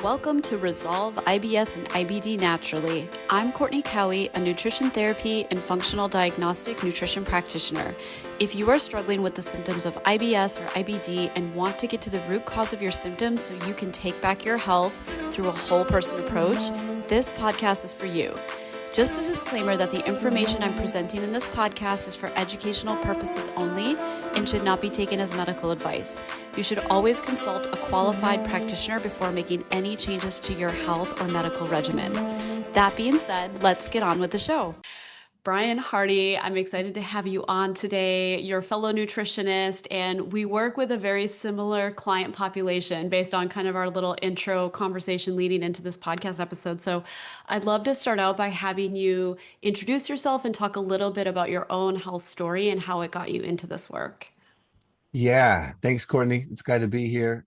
Welcome to Resolve IBS and IBD Naturally. I'm Courtney Cowie, a nutrition therapy and functional diagnostic nutrition practitioner. If you are struggling with the symptoms of IBS or IBD and want to get to the root cause of your symptoms so you can take back your health through a whole person approach, this podcast is for you. Just a disclaimer that the information I'm presenting in this podcast is for educational purposes only and should not be taken as medical advice. You should always consult a qualified practitioner before making any changes to your health or medical regimen. That being said, let's get on with the show. Bryan Hardy, I'm excited to have you on today. You're a fellow nutritionist, and we work with a very similar client population based on kind of our little intro conversation leading into this podcast episode. So I'd love to start out by having you introduce yourself and talk a little bit about your own health story and how it got you into this work. Yeah, thanks, Courtney. It's glad to be here.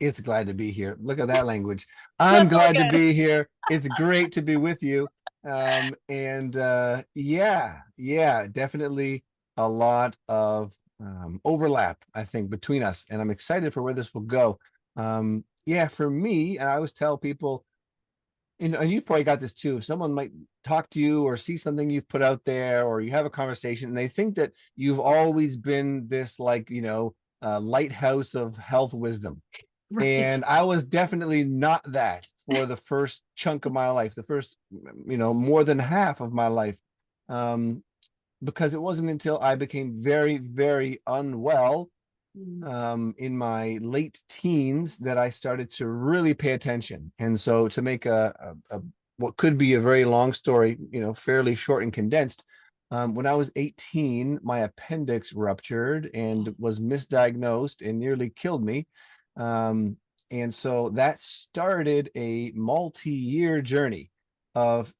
It's glad to be here. Look at that language. I'm That's really glad to good. be here. It's great to be with you. Yeah, definitely a lot of overlap, I think, between us, and I'm excited for where this will go. Yeah, for me, and I always tell people, and you've probably got this too. Someone might talk to you or see something you've put out there, or you have a conversation, and they think that you've always been this, like, lighthouse of health wisdom. Right. And I was definitely not that for the first chunk of my life, the first, more than half of my life, because it wasn't until I became very, very unwell in my late teens that I started to really pay attention. And so, to make a what could be a very long story, fairly short and condensed, when I was 18, my appendix ruptured and was misdiagnosed and nearly killed me. And so that started a multi-year journey of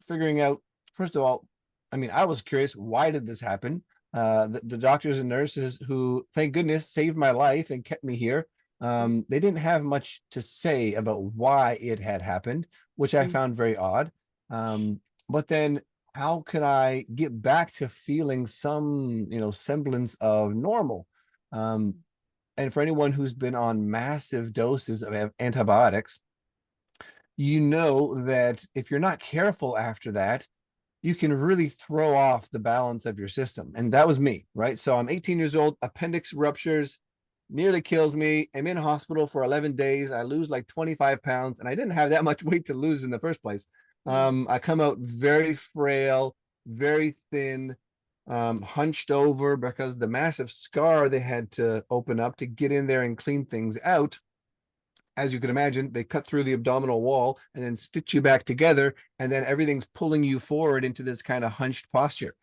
figuring out, first of all, I was curious, why did this happen? The doctors and nurses who, thank goodness, saved my life and kept me here, they didn't have much to say about why it had happened, which I found very odd. But then, how could I get back to feeling some, semblance of normal? And for anyone who's been on massive doses of antibiotics, you know that if you're not careful after that, you can really throw off the balance of your system. And that was me, right? So I'm 18 years old, appendix ruptures, nearly kills me. I'm in hospital for 11 days. I lose like 25 pounds, and I didn't have that much weight to lose in the first place. I come out very frail, very thin, hunched over because the massive scar they had to open up to get in there and clean things out. As you can imagine, they cut through the abdominal wall and then stitch you back together, and then everything's pulling you forward into this kind of hunched posture.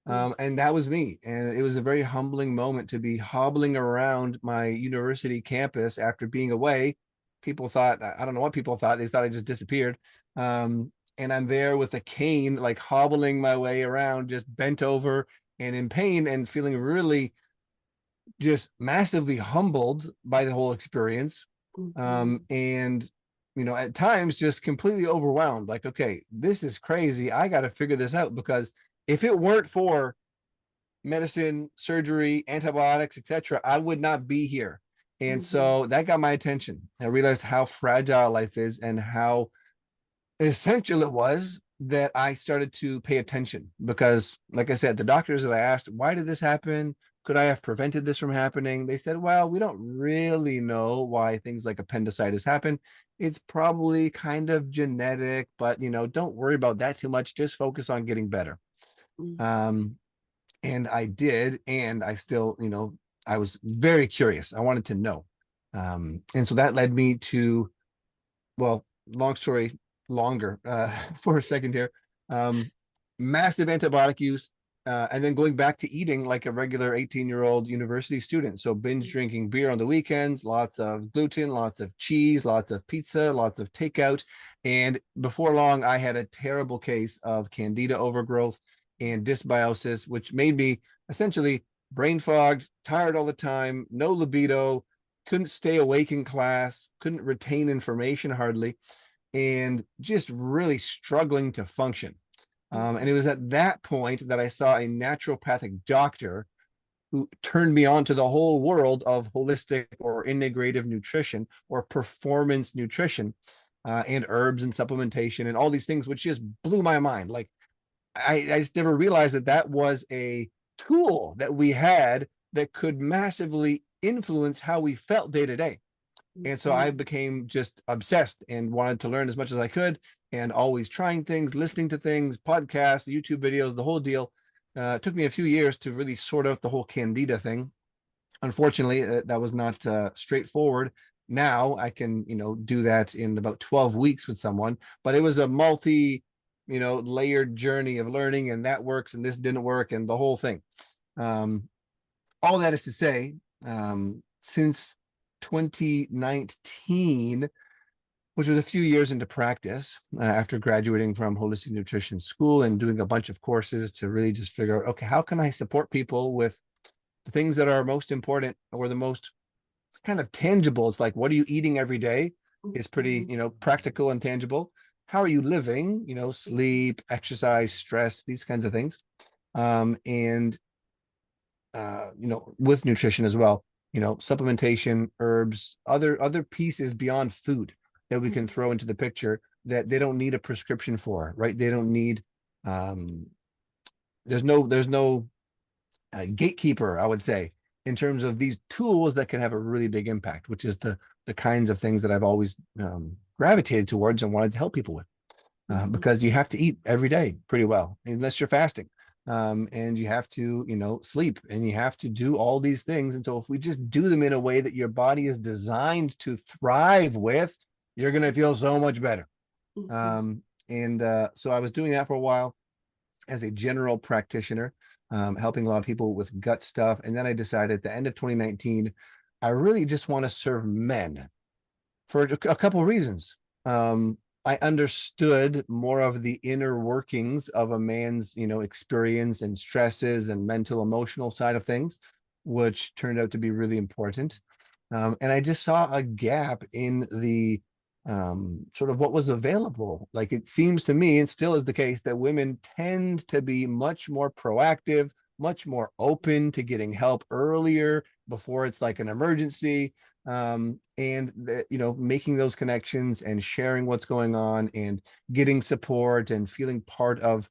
And that was me. And it was a very humbling moment to be hobbling around my university campus after being away. People thought, I don't know what people thought, they thought I just disappeared. And I'm there with a cane, like hobbling my way around, just bent over and in pain, and feeling really just massively humbled by the whole experience. And at times just completely overwhelmed, like, okay, this is crazy. I got to figure this out, because if it weren't for medicine, surgery, antibiotics, etc., I would not be here. And so that got my attention. I realized how fragile life is and how essential it was that I started to pay attention, because, like I said, the doctors that I asked, why did this happen? Could I have prevented this from happening? They said, well, we don't really know why things like appendicitis happen. It's probably kind of genetic, but, don't worry about that too much. Just focus on getting better. And I did. And I still, I was very curious. I wanted to know. And so that led me to, well, long story longer for a second here. Massive antibiotic use, and then going back to eating like a regular 18-year-old university student. So binge drinking beer on the weekends, lots of gluten, lots of cheese, lots of pizza, lots of takeout. And before long, I had a terrible case of candida overgrowth and dysbiosis, which made me essentially brain fogged, tired all the time, no libido, couldn't stay awake in class, couldn't retain information hardly, and just really struggling to function. And it was at that point that I saw a naturopathic doctor who turned me on to the whole world of holistic or integrative nutrition or performance nutrition, and herbs and supplementation and all these things, which just blew my mind. Like I just never realized that that was a tool that we had that could massively influence how we felt day to day. And so I became just obsessed and wanted to learn as much as I could, and always trying things, listening to things, podcasts, YouTube videos, the whole deal. It took me a few years to really sort out the whole candida thing. Unfortunately, that was not straightforward. Now I can, do that in about 12 weeks with someone, but it was a layered journey of learning, and that works and this didn't work and the whole thing. All that is to say, since 2019, which was a few years into practice, after graduating from holistic nutrition school and doing a bunch of courses to really just figure out, okay, how can I support people with the things that are most important or the most kind of tangible? It's like, what are you eating every day is pretty, practical and tangible. How are you living? Sleep, exercise, stress, these kinds of things. And with nutrition as well, supplementation, herbs, other pieces beyond food that we can throw into the picture that they don't need a prescription for, right? They don't need, there's no gatekeeper, I would say, in terms of these tools that can have a really big impact, which is the kinds of things that I've always gravitated towards and wanted to help people with. Because you have to eat every day pretty well, unless you're fasting. And you have to, sleep, and you have to do all these things. And so if we just do them in a way that your body is designed to thrive with, you're going to feel so much better. So I was doing that for a while as a general practitioner, helping a lot of people with gut stuff. And then I decided at the end of 2019, I really just want to serve men for a couple of reasons. I understood more of the inner workings of a man's, experience and stresses and mental, emotional side of things, which turned out to be really important. And I just saw a gap in the sort of what was available. Like, it seems to me, and still is the case, that women tend to be much more proactive, much more open to getting help earlier before it's like an emergency. Making those connections and sharing what's going on and getting support and feeling part of,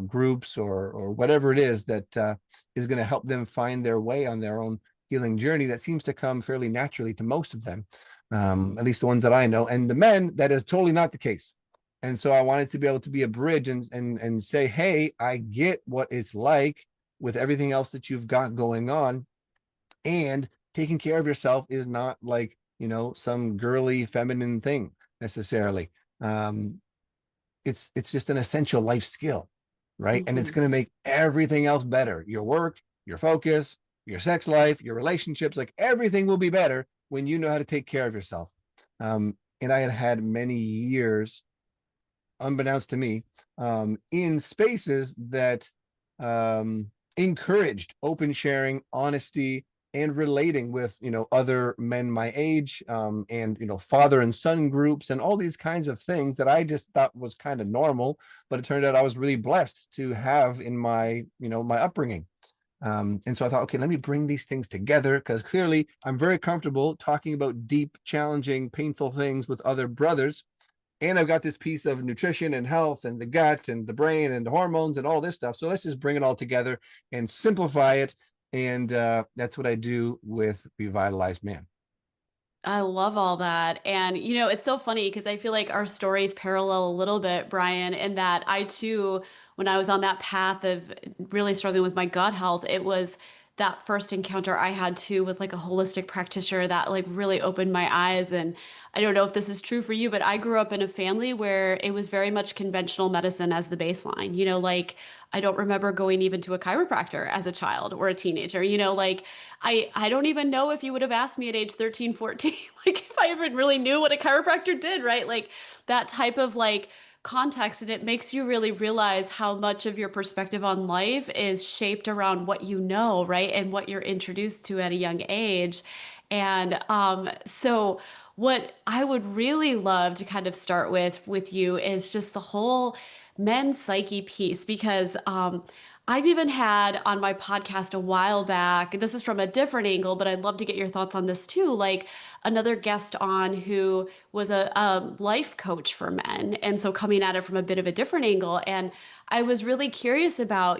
groups or whatever it is that is going to help them find their way on their own healing journey. That seems to come fairly naturally to most of them, at least the ones that I know. And the men, that is totally not the case. And so I wanted to be able to be a bridge and say, hey, I get what it's like with everything else that you've got going on. And taking care of yourself is not like, some girly feminine thing necessarily. It's just an essential life skill, right? And it's going to make everything else better. Your work, your focus, your sex life, your relationships, like everything will be better when you know how to take care of yourself. And I had many years, unbeknownst to me, in spaces that encouraged open sharing, honesty, and relating with, other men my age, and, father and son groups and all these kinds of things that I just thought was kind of normal. But it turned out I was really blessed to have in my, my upbringing. And so I thought, okay, let me bring these things together, because clearly I'm very comfortable talking about deep, challenging, painful things with other brothers. And I've got this piece of nutrition and health and the gut and the brain and the hormones and all this stuff. So let's just bring it all together and simplify it. And that's what I do with Revitalized Man. I love all that. And, it's so funny because I feel like our stories parallel a little bit, Bryan, in that I too, when I was on that path of really struggling with my gut health, it was that first encounter I had too with like a holistic practitioner that like really opened my eyes. And I don't know if this is true for you, but I grew up in a family where it was very much conventional medicine as the baseline. Like I don't remember going even to a chiropractor as a child or a teenager. Like I don't even know if you would have asked me at age 13, 14, like if I even really knew what a chiropractor did, right? Like that type of like context, and it makes you really realize how much of your perspective on life is shaped around what you know, right? And what you're introduced to at a young age. And so what I would really love to kind of start with you is just the whole men's psyche piece, because I've even had on my podcast a while back, this is from a different angle, but I'd love to get your thoughts on this too. Like another guest on who was a life coach for men. And so coming at it from a bit of a different angle. And I was really curious about,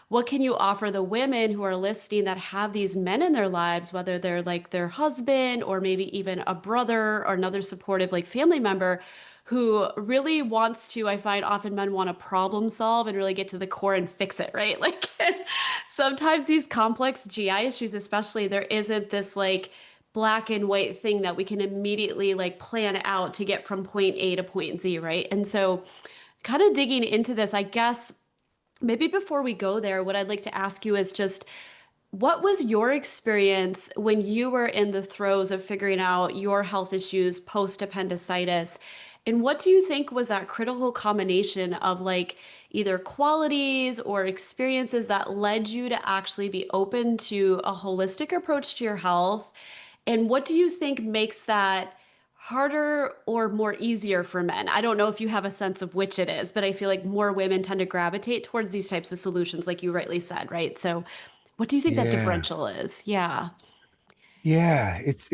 what can you offer the women who are listening that have these men in their lives, whether they're like their husband or maybe even a brother or another supportive like family member who really wants to, I find often men want to problem solve and really get to the core and fix it, right? Like sometimes these complex GI issues, especially, there isn't this like black and white thing that we can immediately like plan out to get from point A to point Z, right? And so kind of digging into this, I guess maybe before we go there, what I'd like to ask you is just what was your experience when you were in the throes of figuring out your health issues post appendicitis? And what do you think was that critical combination of like either qualities or experiences that led you to actually be open to a holistic approach to your health? And what do you think makes that harder or more easier for men? I don't know if you have a sense of which it is, but I feel like more women tend to gravitate towards these types of solutions, like you rightly said, right? So what do you think that Yeah. differential is? Yeah. Yeah, it's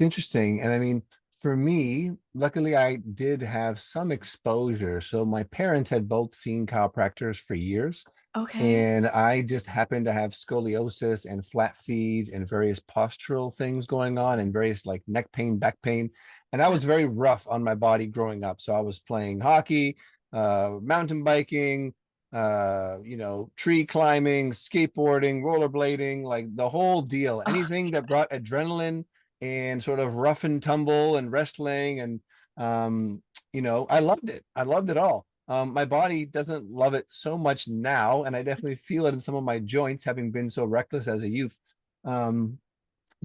interesting. And I mean, for me, luckily I did have some exposure. So my parents had both seen chiropractors for years, Okay. and I just happened to have scoliosis and flat feet and various postural things going on and various like neck pain, back pain. And I Yeah. was very rough on my body growing up. So I was playing hockey, mountain biking, tree climbing, skateboarding, rollerblading, like the whole deal. Oh, Anything that brought adrenaline and sort of rough and tumble and wrestling and I loved it. I loved it all. My body doesn't love it so much now, and I definitely feel it in some of my joints, having been so reckless as a youth. Um,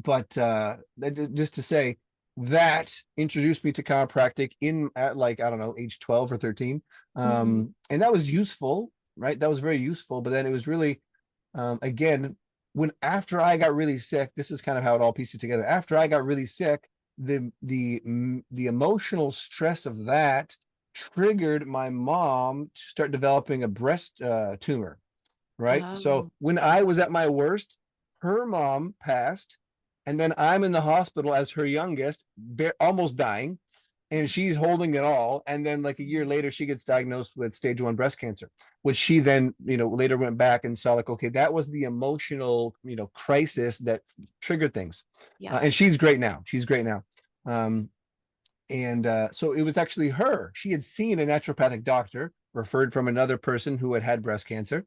but just to say that introduced me to chiropractic in at like I don't know age 12 or 13, mhm. and that was useful, right? That was very useful. But then it was really again when after I got really sick, this is kind of how it all pieces together. After I got really sick, the emotional stress of that triggered my mom to start developing a breast tumor, right? So Oh, when I was at my worst, her mom passed, and then I'm in the hospital as her youngest, almost dying, and she's holding it all. And then like a year later, she gets diagnosed with stage 1 breast cancer, which she then, later went back and saw like, okay, that was the emotional, crisis that triggered things. yeah. And she's great now. She's great now. Um, and so it was actually her. She had seen a naturopathic doctor referred from another person who had had breast cancer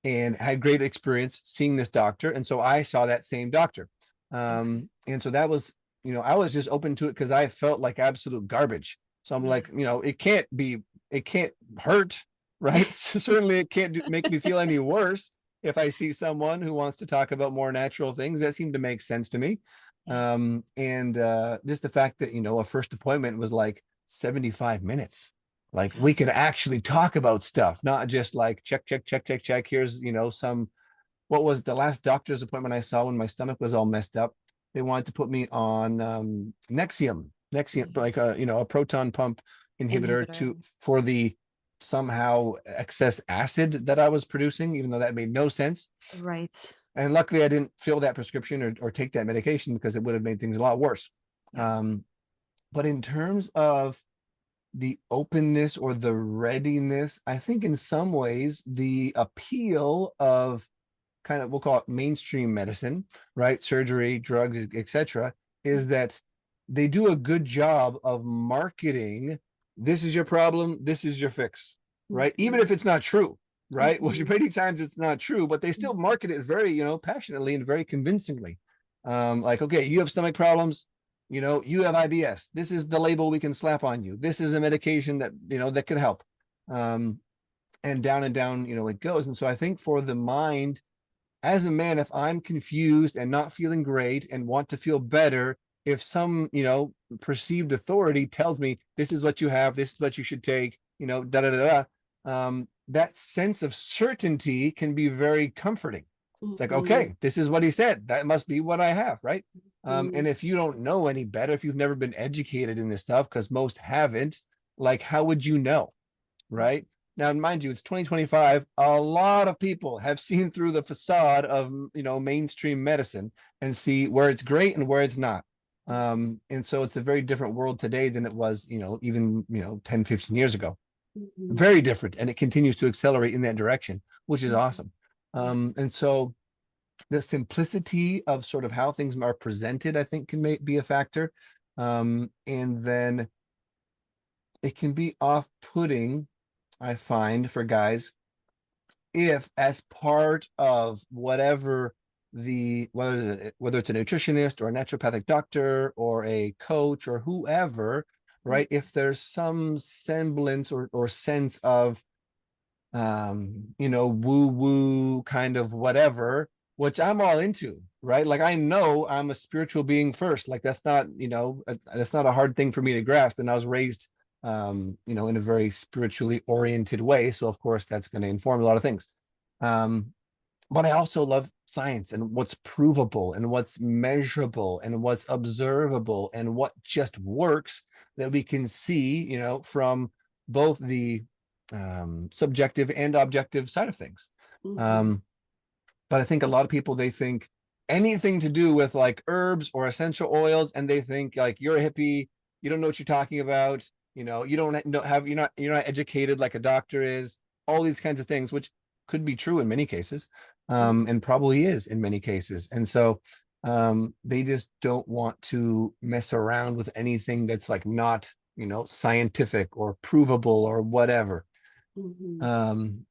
and had great experience seeing this doctor. And so I saw that same doctor. Okay. And so that was, I was just open to it because I felt like absolute garbage. So I'm like, it can't hurt, right? So certainly it can't make me feel any worse if I see someone who wants to talk about more natural things. That seemed to make sense to me. Yeah. And just the fact that, a first appointment was like 75 minutes. Like Yeah. we could actually talk about stuff, not just like check, check, check, check, check. Here's, what was the last doctor's appointment I saw when my stomach was all messed up? They wanted to put me on Nexium, like a proton pump inhibitor Inhibitor. for the somehow excess acid that I was producing, even though that made no sense. Right. And luckily I didn't fill that prescription or take that medication because it would have made things a lot worse. Yeah. Um, but in terms of the openness or the readiness, I think in some ways the appeal of kind of, we'll call it mainstream medicine, right? Surgery, drugs, etc., is that they do a good job of marketing. This is your problem. This is your fix, right? Even Mhm. if it's not true, right? Which Mhm. many times it's not true, but they still market it very, passionately and very convincingly. Like, okay, you have stomach problems. You have IBS. This is the label we can slap on you. This is a medication that, that could help. Um, and down, it goes. And so I think for the mind, as a man, if I'm confused and not feeling great and want to feel better, if some, perceived authority tells me this is what you have, this is what you should take, da da da da, that sense of certainty can be very comforting. It's like, Mhm. okay, this is what he said. That must be what I have, right? And Mhm. if you don't know any better, if you've never been educated in this stuff, because most haven't, like, how would you know, right? Now, mind you, it's 2025. A lot of people have seen through the facade of, mainstream medicine and see where it's great and where it's not. And so it's a very different world today than it was, even, 10, 15 years ago. Mhm. Very different. And it continues to accelerate in that direction, which is awesome. Yeah. And so the simplicity of sort of how things are presented, I think, can be a factor. And then it can be off-putting, I find, for guys, if as part of whatever whether it's a nutritionist or a naturopathic doctor or a coach or whoever, right? If there's some semblance or sense of woo woo kind of whatever, which I'm all into, right? Like, I know I'm a spiritual being first. Like, that's not, that's not a hard thing for me to grasp. And I was raised, in a very spiritually oriented way. So of course that's going to inform a lot of things. But I also love science and what's provable and what's measurable and what's observable and what just works, that we can see, from both the subjective and objective side of things. Mhm. But I think a lot of people, they think anything to do with like herbs or essential oils, and they think like, you're a hippie, you don't know what you're talking about, you don't have, you're not educated like a doctor is, all these kinds of things, which could be true in many cases, and probably is in many cases. And so they just don't want to mess around with anything that's like not, scientific or provable or whatever. Mhm. Um,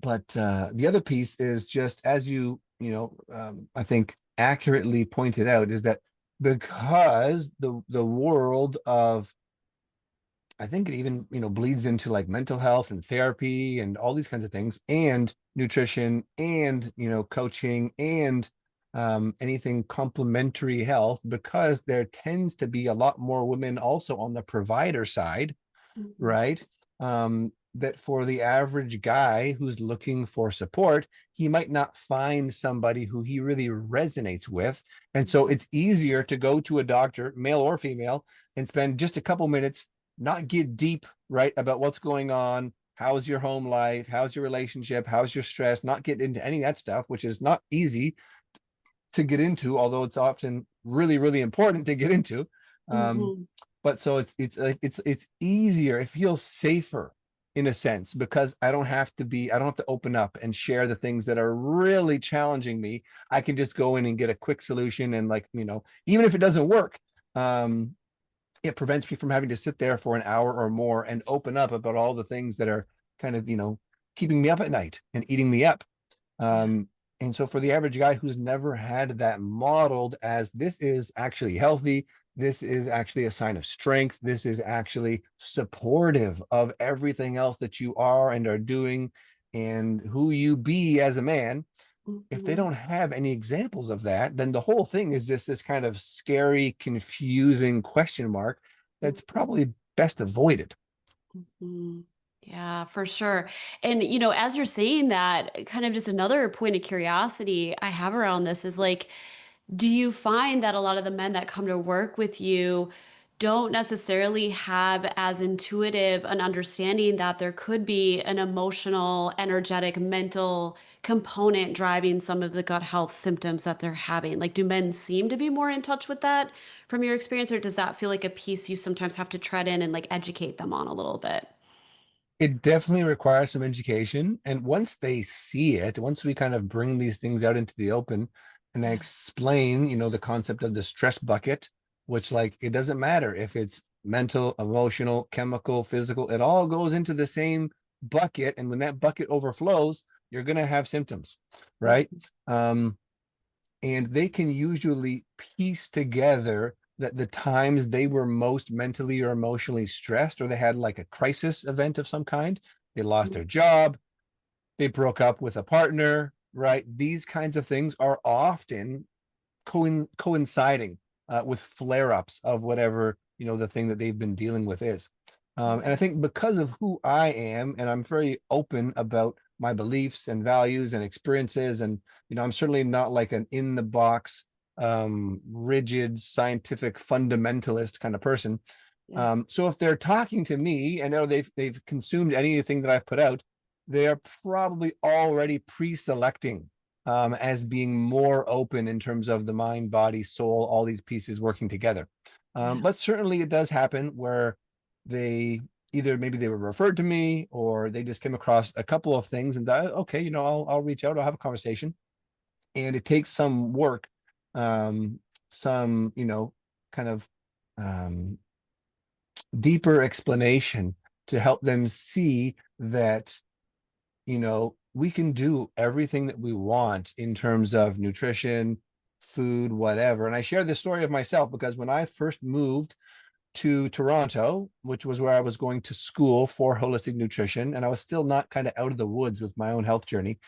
but the other piece is just, as I think accurately pointed out, is that because the world of, I think it even, bleeds into like mental health and therapy and all these kinds of things, and nutrition and, coaching and anything complementary health, because there tends to be a lot more women also on the provider side, Mhm. right? That for the average guy who's looking for support, he might not find somebody who he really resonates with. And so it's easier to go to a doctor, male or female, and spend just a couple minutes, not get deep, right, about what's going on. How's your home life? How's your relationship? How's your stress? Not get into any of that stuff, which is not easy to get into, although it's often really, really important to get into. Um, Mhm. but so it's easier. It feels safer in a sense, because I don't have to open up and share the things that are really challenging me. I can just go in and get a quick solution, and like, even if it doesn't work, um, it prevents me from having to sit there for an hour or more and open up about all the things that are kind of, keeping me up at night and eating me up. Yeah. And so for the average guy who's never had that modeled as, this is actually healthy, this is actually a sign of strength, this is actually supportive of everything else that you are and are doing and who you be as a man, if they Mhm. don't have any examples of that, then the whole thing is just this kind of scary, confusing question mark that's probably best avoided. Mhm. Yeah, for sure. And, as you're saying that, kind of just another point of curiosity I have around this is like, do you find that a lot of the men that come to work with you don't necessarily have as intuitive an understanding that there could be an emotional, energetic, mental component driving some of the gut health symptoms that they're having? Like, do men seem to be more in touch with that from your experience, or does that feel like a piece you sometimes have to tread in and like educate them on a little bit? It definitely requires some education. And once they see it, once we kind of bring these things out into the open and I Yeah. explain, the concept of the stress bucket, which, like, it doesn't matter if it's mental, emotional, chemical, physical, it all goes into the same bucket. And when that bucket overflows, you're going to have symptoms, right? Mhm. Um, and they can usually piece together that the times they were most mentally or emotionally stressed, or they had like a crisis event of some kind, they lost their job, they broke up with a partner, right? These kinds of things are often coinciding with flare-ups of whatever, the thing that they've been dealing with is. And I think because of who I am, and I'm very open about my beliefs and values and experiences, and I'm certainly not like an in the box, rigid scientific fundamentalist kind of person. Yeah. So if they're talking to me and know they've consumed anything that I've put out, they are probably already pre-selecting as being more open in terms of the mind, body, soul, all these pieces working together. Yeah. But certainly it does happen where they either maybe they were referred to me or they just came across a couple of things and thought, okay, I'll reach out, I'll have a conversation. And it takes some work, some, kind of um, deeper explanation to help them see that, we can do everything that we want in terms of nutrition, food, whatever. And I share this story of myself because when I first moved to Toronto, which was where I was going to school for holistic nutrition, and I was still not kind of out of the woods with my own health journey.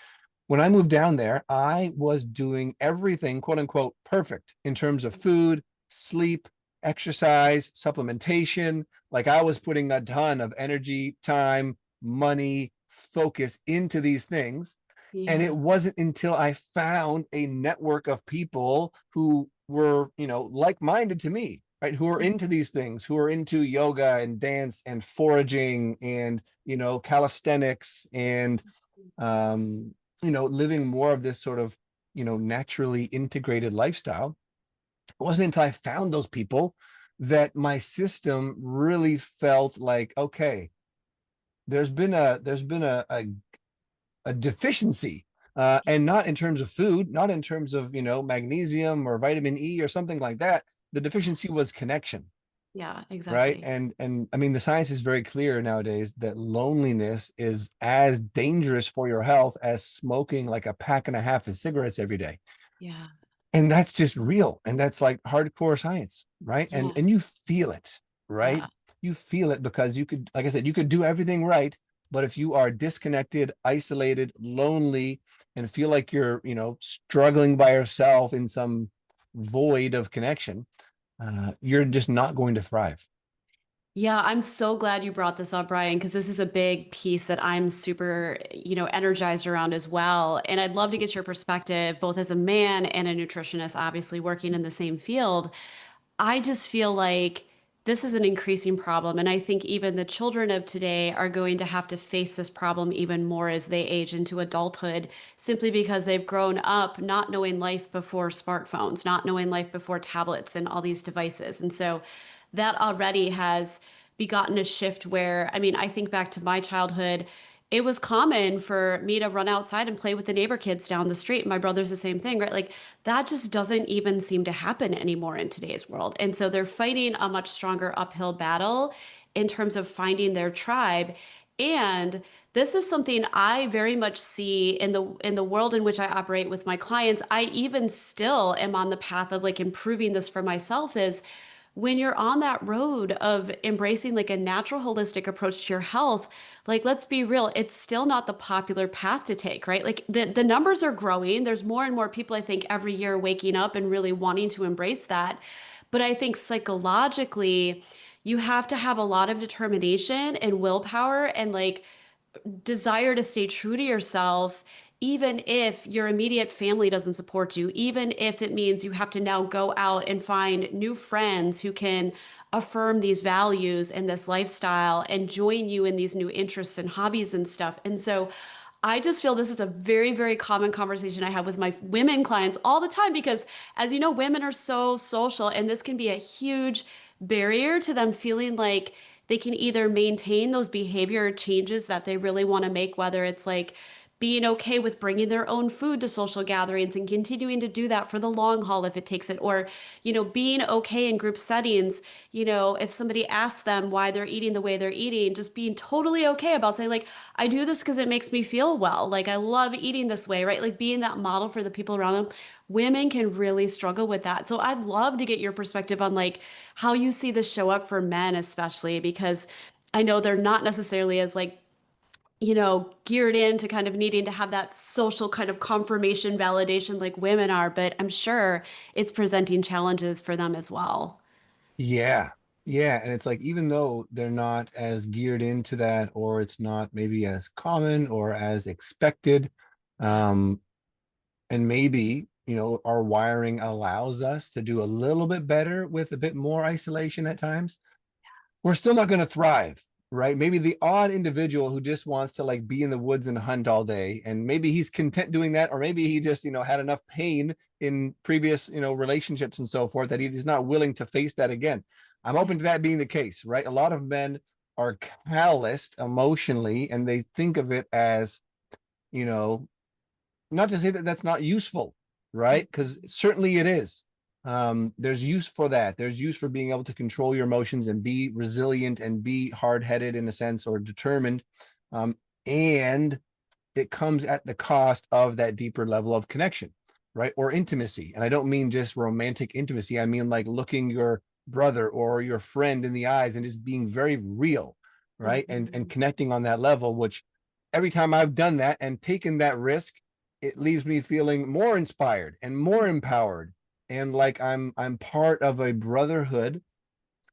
When I moved down there, I was doing everything, quote unquote, perfect in terms of food, sleep, exercise, supplementation. Like I was putting a ton of energy, time, money, focus into these things. And Yeah. it wasn't until I found a network of people who were, like-minded to me, right? Who are into these things, who are into yoga and dance and foraging and, calisthenics and, living more of this sort of, naturally integrated lifestyle. It wasn't until I found those people that my system really felt like, okay, there's been a deficiency, and not in terms of food, not in terms of magnesium or vitamin E or something like that. The deficiency was connection, Yeah, right? exactly. And I mean, the science is very clear nowadays that loneliness is as dangerous for your health as smoking like a pack and a half of cigarettes every day. Yeah. And that's just real, and that's like hardcore science, right? and Yeah. and you feel it, right? Yeah. You feel it because you could, like I said, you could do everything right, but if you are disconnected, isolated, lonely, and feel like you're struggling by yourself in some void of connection, you're just not going to thrive. Yeah, I'm so glad you brought this up, Bryan, because this is a big piece that I'm super, energized around as well. And I'd love to get your perspective, both as a man and a nutritionist, obviously working in the same field. I just feel like this is an increasing problem. And I think even the children of today are going to have to face this problem even more as they age into adulthood, simply because they've grown up not knowing life before smartphones, not knowing life before tablets and all these devices. And so that already has begotten a shift where, I mean, I think back to my childhood. It was common for me to run outside and play with the neighbor kids down the street. My brother's the same thing, right? Like that just doesn't even seem to happen anymore in today's world. And so they're fighting a much stronger uphill battle in terms of finding their tribe. And this is something I very much see in the world in which I operate with my clients. I even still am on the path of like improving this for myself is when you're on that road of embracing like a natural holistic approach to your health, like let's be real, it's still not the popular path to take, right? Like the numbers are growing. There's more and more people I think every year waking up and really wanting to embrace that. But I think psychologically, you have to have a lot of determination and willpower and like desire to stay true to yourself, even if your immediate family doesn't support you, even if it means you have to now go out and find new friends who can affirm these values and this lifestyle and join you in these new interests and hobbies and stuff. And so I just feel this is a very, very common conversation I have with my women clients all the time because, as you know, women are so social, and this can be a huge barrier to them feeling like they can either maintain those behavior changes that they really want to make, whether it's like being okay with bringing their own food to social gatherings and continuing to do that for the long haul if it takes it, or, being okay in group settings, if somebody asks them why they're eating the way they're eating, just being totally okay about saying, like, I do this because it makes me feel well. Like, I love eating this way, right? Like, being that model for the people around them. Women can really struggle with that. So I'd love to get your perspective on like how you see this show up for men, especially because I know they're not necessarily as like geared into kind of needing to have that social kind of confirmation validation like women are, but I'm sure it's presenting challenges for them as well. Yeah. Yeah. And it's like, even though they're not as geared into that, or it's not maybe as common or as expected, Yeah. um, and maybe, our wiring allows us to do a little bit better with a bit more isolation at times. we're still not going to thrive, right? Maybe the odd individual who just wants to like be in the woods and hunt all day, and maybe he's content doing that, or maybe he just, had enough pain in previous, relationships and so forth that he is not willing to face that again. I'm open to that being the case, right? A lot of men are calloused emotionally, and they think of it as, not to say that that's not useful, right? Because certainly it is. There's use for that. There's use for being able to control your emotions and be resilient and be hard-headed in a sense, or determined. And it comes at the cost of that deeper level of connection, right? Or intimacy. And I don't mean just romantic intimacy. I mean like looking your brother or your friend in the eyes and just being very real, right? And connecting on that level, which every time I've done that and taken that risk, it leaves me feeling more inspired and more empowered, and like I'm part of a brotherhood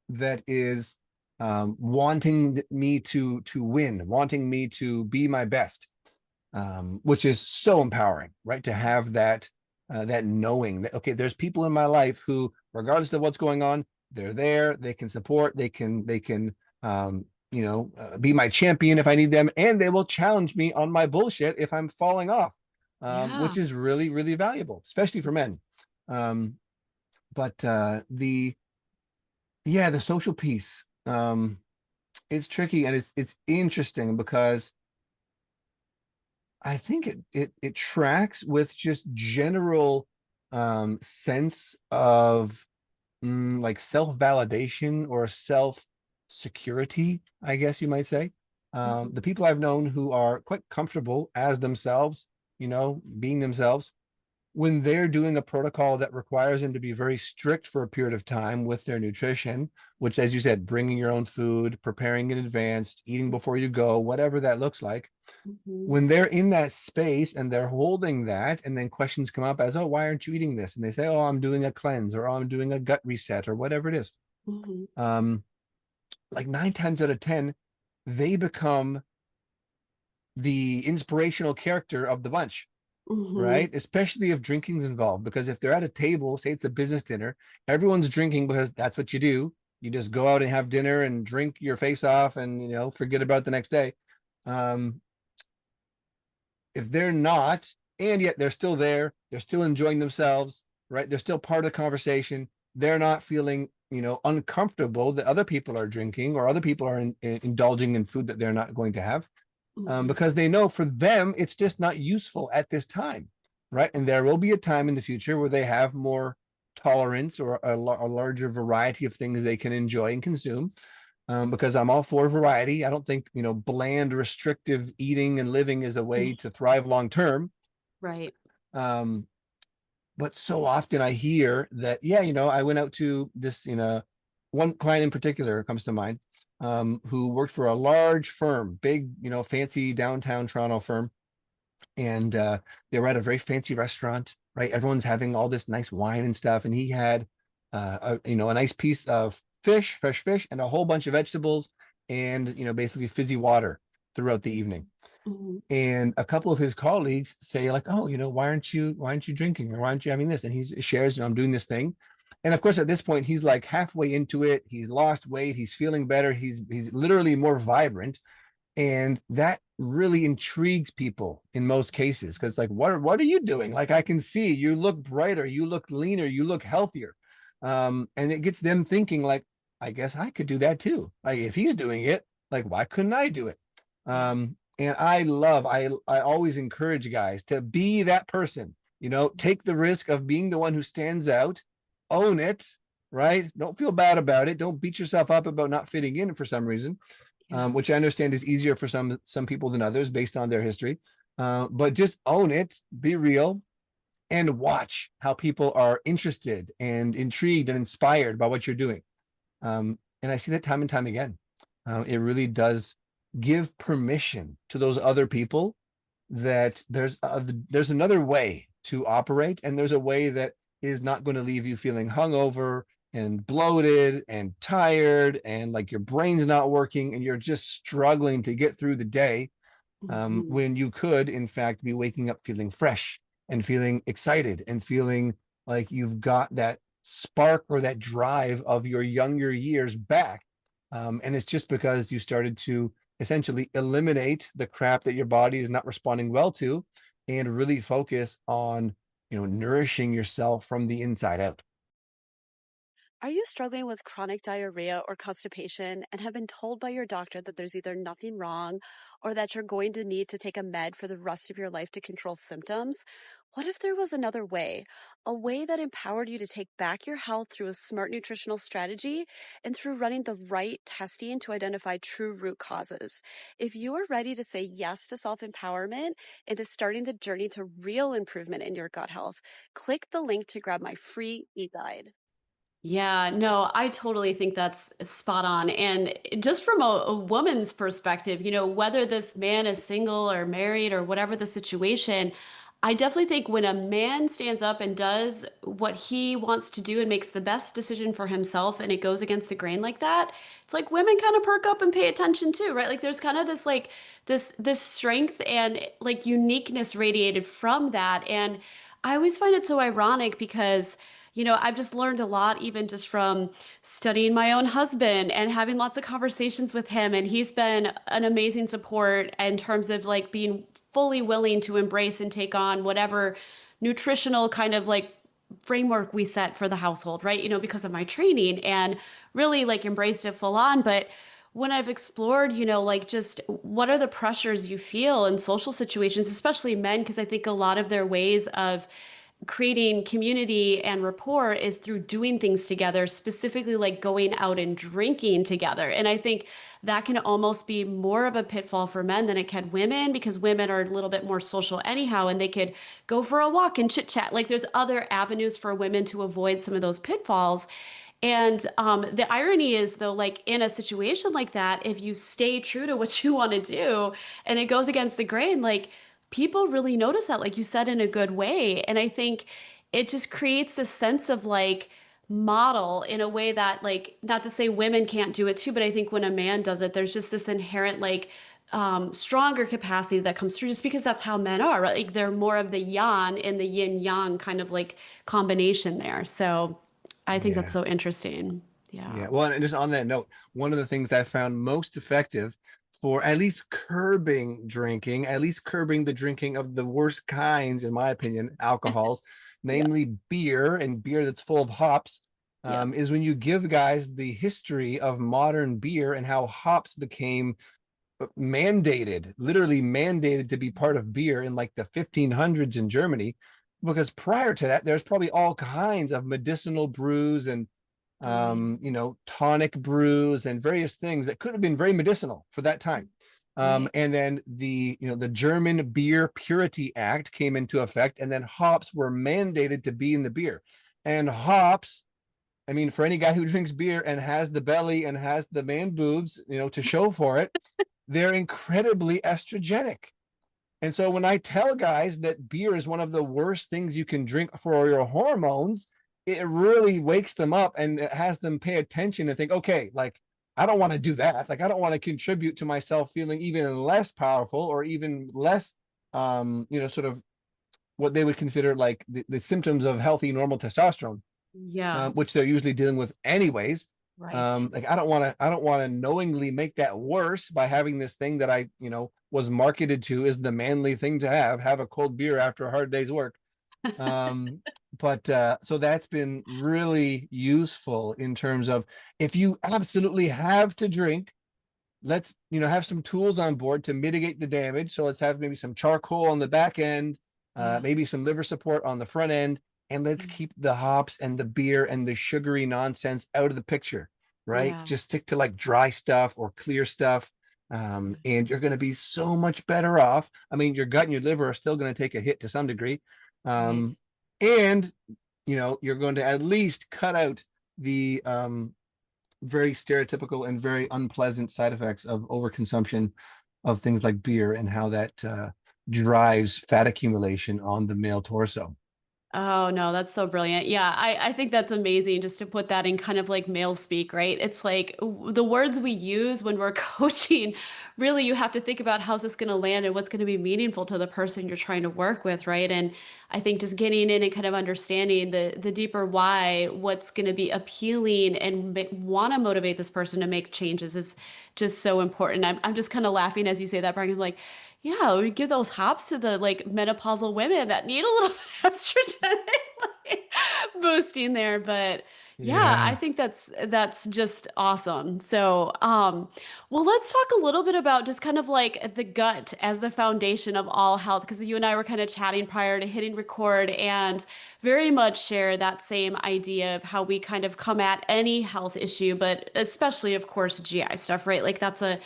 that is wanting me to win, wanting me to be my best, which is so empowering, right? To have that that knowing that, okay, there's people in my life who, regardless of what's going on, they're there, they can support, they can be my champion if I need them, and they will challenge me on my bullshit if I'm falling off, Yeah. which is really, really valuable, especially for men. But the social piece, it's tricky, and it's interesting because I think it tracks with just general sense of like self-validation or self-security, I guess you might say. The people I've known who are quite comfortable as themselves, being themselves, when they're doing a protocol that requires them to be very strict for a period of time with their nutrition, which, as you said, bringing your own food, preparing in advance, eating before you go, whatever that looks like, when they're in that space and they're holding that, and then questions come up as, oh, why aren't you eating this? And they say, oh, I'm doing a cleanse, or oh, I'm doing a gut reset, or whatever it is. Like 9 times out of 10, they become the inspirational character of the bunch, right? Especially if drinking's involved, because if they're at a table, say it's a business dinner, everyone's drinking because that's what you do. You just go out and have dinner and drink your face off and, forget about the next day. If they're not, and yet they're still there, they're still enjoying themselves, right? They're still part of the conversation. They're not feeling, uncomfortable that other people are drinking or other people are indulging in food that they're not going to have, because they know for them, it's just not useful at this time, right? And there will be a time in the future where they have more tolerance or a larger variety of things they can enjoy and consume. Because I'm all for variety. I don't think, bland, restrictive eating and living is a way to thrive long term. Right. But so often I hear that, I went out to this, one client in particular comes to mind, who worked for a large firm, big, fancy downtown Toronto firm. And they were at a very fancy restaurant, right? Everyone's having all this nice wine and stuff. And he had, a nice piece of fresh fish, and a whole bunch of vegetables, and basically fizzy water throughout the evening. And a couple of his colleagues say like, oh, why aren't you drinking, or why aren't you having this? And he shares, I'm doing this thing. And of course, at this point, he's like halfway into it. He's lost weight. He's feeling better. He's literally more vibrant. And that really intrigues people in most cases, because like, what are you doing? Like, I can see you look brighter, you look leaner, you look healthier. And it gets them thinking like, I guess I could do that too. Like, if he's doing it, like, why couldn't I do it? And I always encourage guys to be that person, take the risk of being the one who stands out, own it, right? Don't feel bad about it. Don't beat yourself up about not fitting in for some reason, which I understand is easier for some people than others based on their history. But just own it, be real, and watch how people are interested and intrigued and inspired by what you're doing. And I see that time and time again. It really does give permission to those other people that there's another way to operate, and there's a way that is not going to leave you feeling hungover and bloated and tired and like your brain's not working and you're just struggling to get through the day, when you could in fact be waking up feeling fresh and feeling excited and feeling like you've got that spark or that drive of your younger years back. And it's just because you started to essentially eliminate the crap that your body is not responding well to, and really focus on, nourishing yourself from the inside out. Are you struggling with chronic diarrhea or constipation and have been told by your doctor that there's either nothing wrong or that you're going to need to take a med for the rest of your life to control symptoms? What if there was another way, a way that empowered you to take back your health through a smart nutritional strategy and through running the right testing to identify true root causes? If you are ready to say yes to self-empowerment and to starting the journey to real improvement in your gut health, click the link to grab my free e-guide. Yeah, no, I totally think that's spot on. And just from a woman's perspective, whether this man is single or married or whatever the situation, I definitely think when a man stands up and does what he wants to do and makes the best decision for himself and it goes against the grain like that, it's like women kind of perk up and pay attention too, right? Like there's kind of this like this strength and like uniqueness radiated from that. And I always find it so ironic because I've just learned a lot, even just from studying my own husband and having lots of conversations with him. And he's been an amazing support in terms of like being fully willing to embrace and take on whatever nutritional kind of like framework we set for the household, right? Because of my training and really like embraced it full on. But when I've explored, like just what are the pressures you feel in social situations, especially men, because I think a lot of their ways of creating community and rapport is through doing things together, specifically like going out and drinking together. And I think that can almost be more of a pitfall for men than it can women because women are a little bit more social anyhow, and they could go for a walk and chit chat. Like there's other avenues for women to avoid some of those pitfalls. And the irony is, though, like in a situation like that, if you stay true to what you want to do and it goes against the grain, like people really notice that, like you said, in a good way. And I think it just creates a sense of like model in a way that, like, not to say women can't do it too, but I think when a man does it, there's just this inherent, like, stronger capacity that comes through just because that's how men are, right? Like they're more of the yang and the yin yang kind of like combination there. So I think that's Yeah. so interesting. Yeah. Yeah. Well, and just on that note, one of the things I found most effective for at least curbing drinking, at least curbing the drinking of the worst kinds, in my opinion, alcohols, Yeah. namely beer and beer that's full of hops, Yeah. is when you give guys the history of modern beer and how hops became mandated, literally mandated to be part of beer in like the 1500s in Germany, because prior to that, there's probably all kinds of medicinal brews and Oh, yeah. tonic brews and various things that could have been very medicinal for that time. Right. And then the German Beer Purity Act came into effect, and then hops were mandated to be in the beer. And hops, I mean, for any guy who drinks beer and has the belly and has the man boobs, to show for it, they're incredibly estrogenic. And so when I tell guys that beer is one of the worst things you can drink for your hormones, it really wakes them up and it has them pay attention and think, okay, like I don't want to do that. Like I don't want to contribute to myself feeling even less powerful or even less sort of what they would consider like the symptoms of healthy normal testosterone, Yeah. which they're usually dealing with anyways. Right. Like I don't want to knowingly make that worse by having this thing that I was marketed to as the manly thing to have a cold beer after a hard day's work. um but so that's been really useful in terms of, if you absolutely have to drink, let's have some tools on board to mitigate the damage. So let's have maybe some charcoal on the back end, Yeah. maybe some liver support on the front end, and let's Yeah. keep the hops and the beer and the sugary nonsense out of the picture, right? Yeah. Just stick to like dry stuff or clear stuff. And you're going to be so much better off. I mean, your gut and your liver are still going to take a hit to some degree. Right. And you're going to at least cut out the very stereotypical and very unpleasant side effects of overconsumption of things like beer, and how that drives fat accumulation on the male torso. Oh no, that's so brilliant. Yeah, I think that's amazing just to put that in kind of like male speak, right? It's like the words we use when we're coaching, really you have to think about how's this going to land and what's going to be meaningful to the person you're trying to work with, right? And I think just getting in and kind of understanding the deeper why, what's going to be appealing and want to motivate this person to make changes is just so important. I'm just kind of laughing as you say that, Brian. I'm like, yeah, we give those hops to the like menopausal women that need a little bit of estrogen like, boosting there. But yeah, I Yeah. think that's just awesome. So, well, let's talk a little bit about just kind of like the gut as the foundation of all health, because you and I were kind of chatting prior to hitting record and very much share that same idea of how we kind of come at any health issue, but especially, of course, GI stuff, right? Like that's a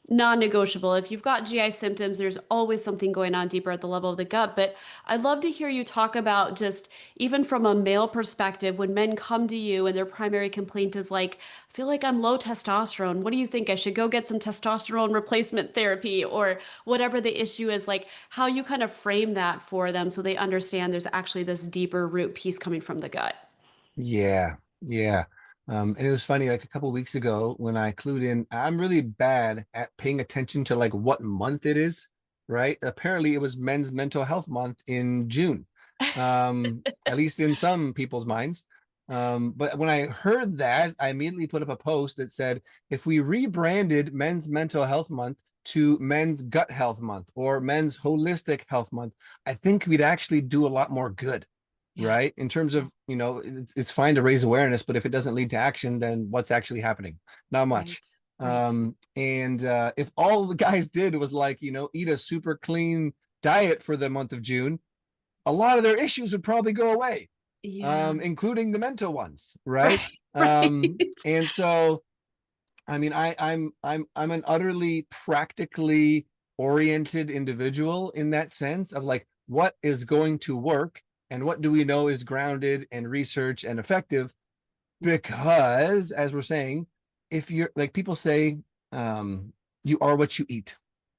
non-negotiable. If you've got GI symptoms, there's always something going on deeper at the level of the gut. But I'd love to hear you talk about just even from a male perspective, when men come to you and their primary complaint is like, I feel like I'm low testosterone. What do you think? I should go get some testosterone replacement therapy or whatever the issue is, like how you kind of frame that for them so they understand there's actually this deeper root piece coming from the gut. Yeah, yeah. And it was funny, like a couple weeks ago when I clued in, I'm really bad at paying attention to like what month it is, right? Apparently it was Men's Mental Health Month in June, at least in some people's minds. But when I heard that, I immediately put up a post that said, if we rebranded Men's Mental Health Month to Men's Gut Health Month or Men's Holistic Health Month, I think we'd actually do a lot more good, Yeah. right? In terms of, it's fine to raise awareness, but if it doesn't lead to action, then what's actually happening? Not Right. much. Right. And if all the guys did was like, eat a super clean diet for the month of June, a lot of their issues would probably go away, Yeah. including the mental ones, right? Right. Right. And so, I mean, I'm an utterly practically oriented individual in that sense of like what is going to work and what do we know is grounded and research and effective, because as we're saying, if you're like people say, you are what you eat,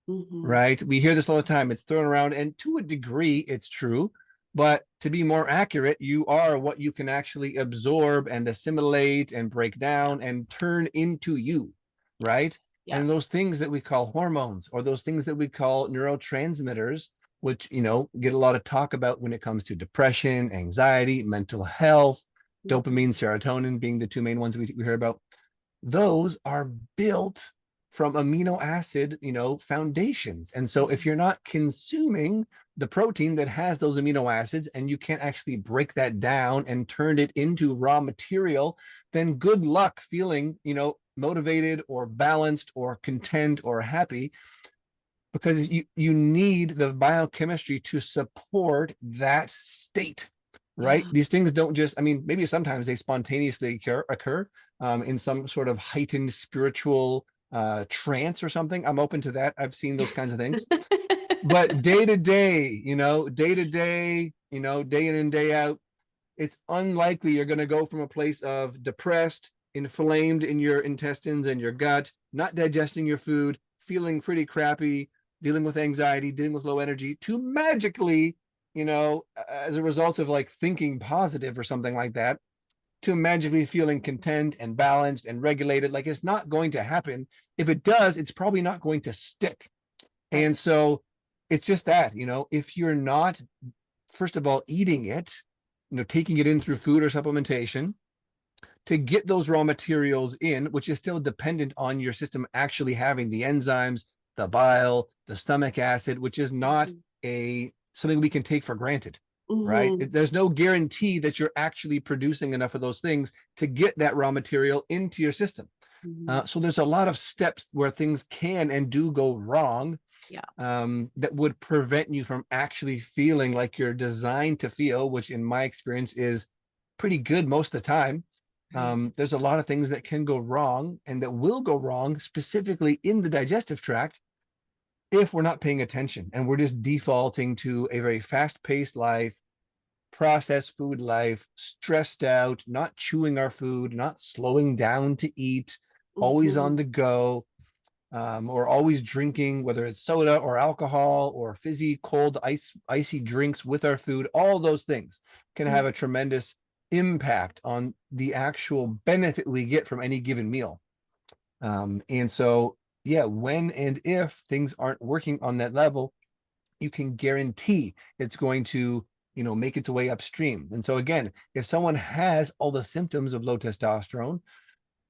Hmm. right? We hear this all the time. It's thrown around, and to a degree, it's true. But to be more accurate, you are what you can actually absorb and assimilate and break Yeah. down and turn into you, Yes. right? And those Yes. things that we call hormones or those things that we call neurotransmitters, which, get a lot of talk about when it comes to depression, anxiety, mental health, Mhm. dopamine, serotonin being the two main ones we hear about, those are built from amino acid, foundations. And so if Yeah. you're not consuming the protein that has those amino acids and you can't actually break that down and turn it into raw material, then good luck feeling, motivated or balanced or content or happy, because you need the biochemistry to support that state, right? Yeah. These things don't just, I mean, maybe sometimes they spontaneously occur in some sort of heightened spiritual trance or something. I'm open to that. I've seen those kinds of things. But day to day, day to day, day in and day out, it's unlikely you're going to go from a place of depressed, inflamed in your intestines and your gut, not digesting your food, feeling pretty crappy, dealing with anxiety, dealing with low energy, to magically, as a result of like thinking positive or something like that, to magically feeling content and balanced and regulated. Like it's not going to happen. If it does, it's probably not going to stick. And Right. so it's just that, if you're not, first of all, eating it, taking it in through food or supplementation to get those raw materials in, which is still dependent on your system actually having the enzymes, the bile, the stomach acid, which is not Mhm. a something we can take for granted, right? Mhm. There's no guarantee that you're actually producing enough of those things to get that raw material into your system. Mhm. So there's a lot of steps where things can and do go wrong, Yeah. that would prevent you from actually feeling like you're designed to feel, which in my experience is pretty good most of the time. Right. There's a lot of things that can go wrong and that will go wrong, specifically in the digestive tract, if we're not paying attention and we're just defaulting to a very fast paced life, processed food life, stressed out, not chewing our food, not slowing down to eat, always on Mhm. the go. or always drinking, whether it's soda or alcohol or fizzy, cold, icy drinks with our food, all those things can have a tremendous impact on the actual benefit we get from any given meal. And so, yeah, when and if things aren't working on that level, you can guarantee it's going to, make its way upstream. And so again, if someone has all the symptoms of low testosterone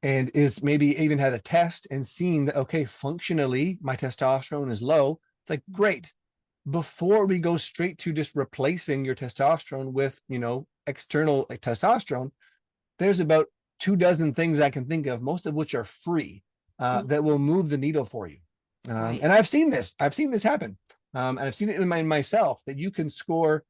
and is maybe even had a test and seen that, okay, functionally my testosterone is low, it's like, great. Before we go straight to just replacing your testosterone with, external testosterone, there's about 24 things I can think of, most of which are free, that will move the needle for you. Right. And I've seen this happen. And I've seen it in myself, that you can score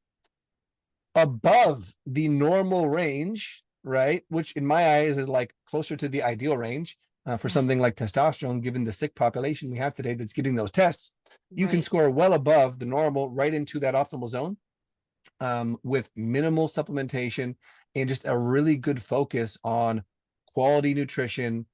above the normal range, right? Which in my eyes is like closer to the ideal range for something like testosterone, given the sick population we have today that's getting those tests. You can score well above the normal, right into that optimal zone, with minimal supplementation and just a really good focus on quality nutrition,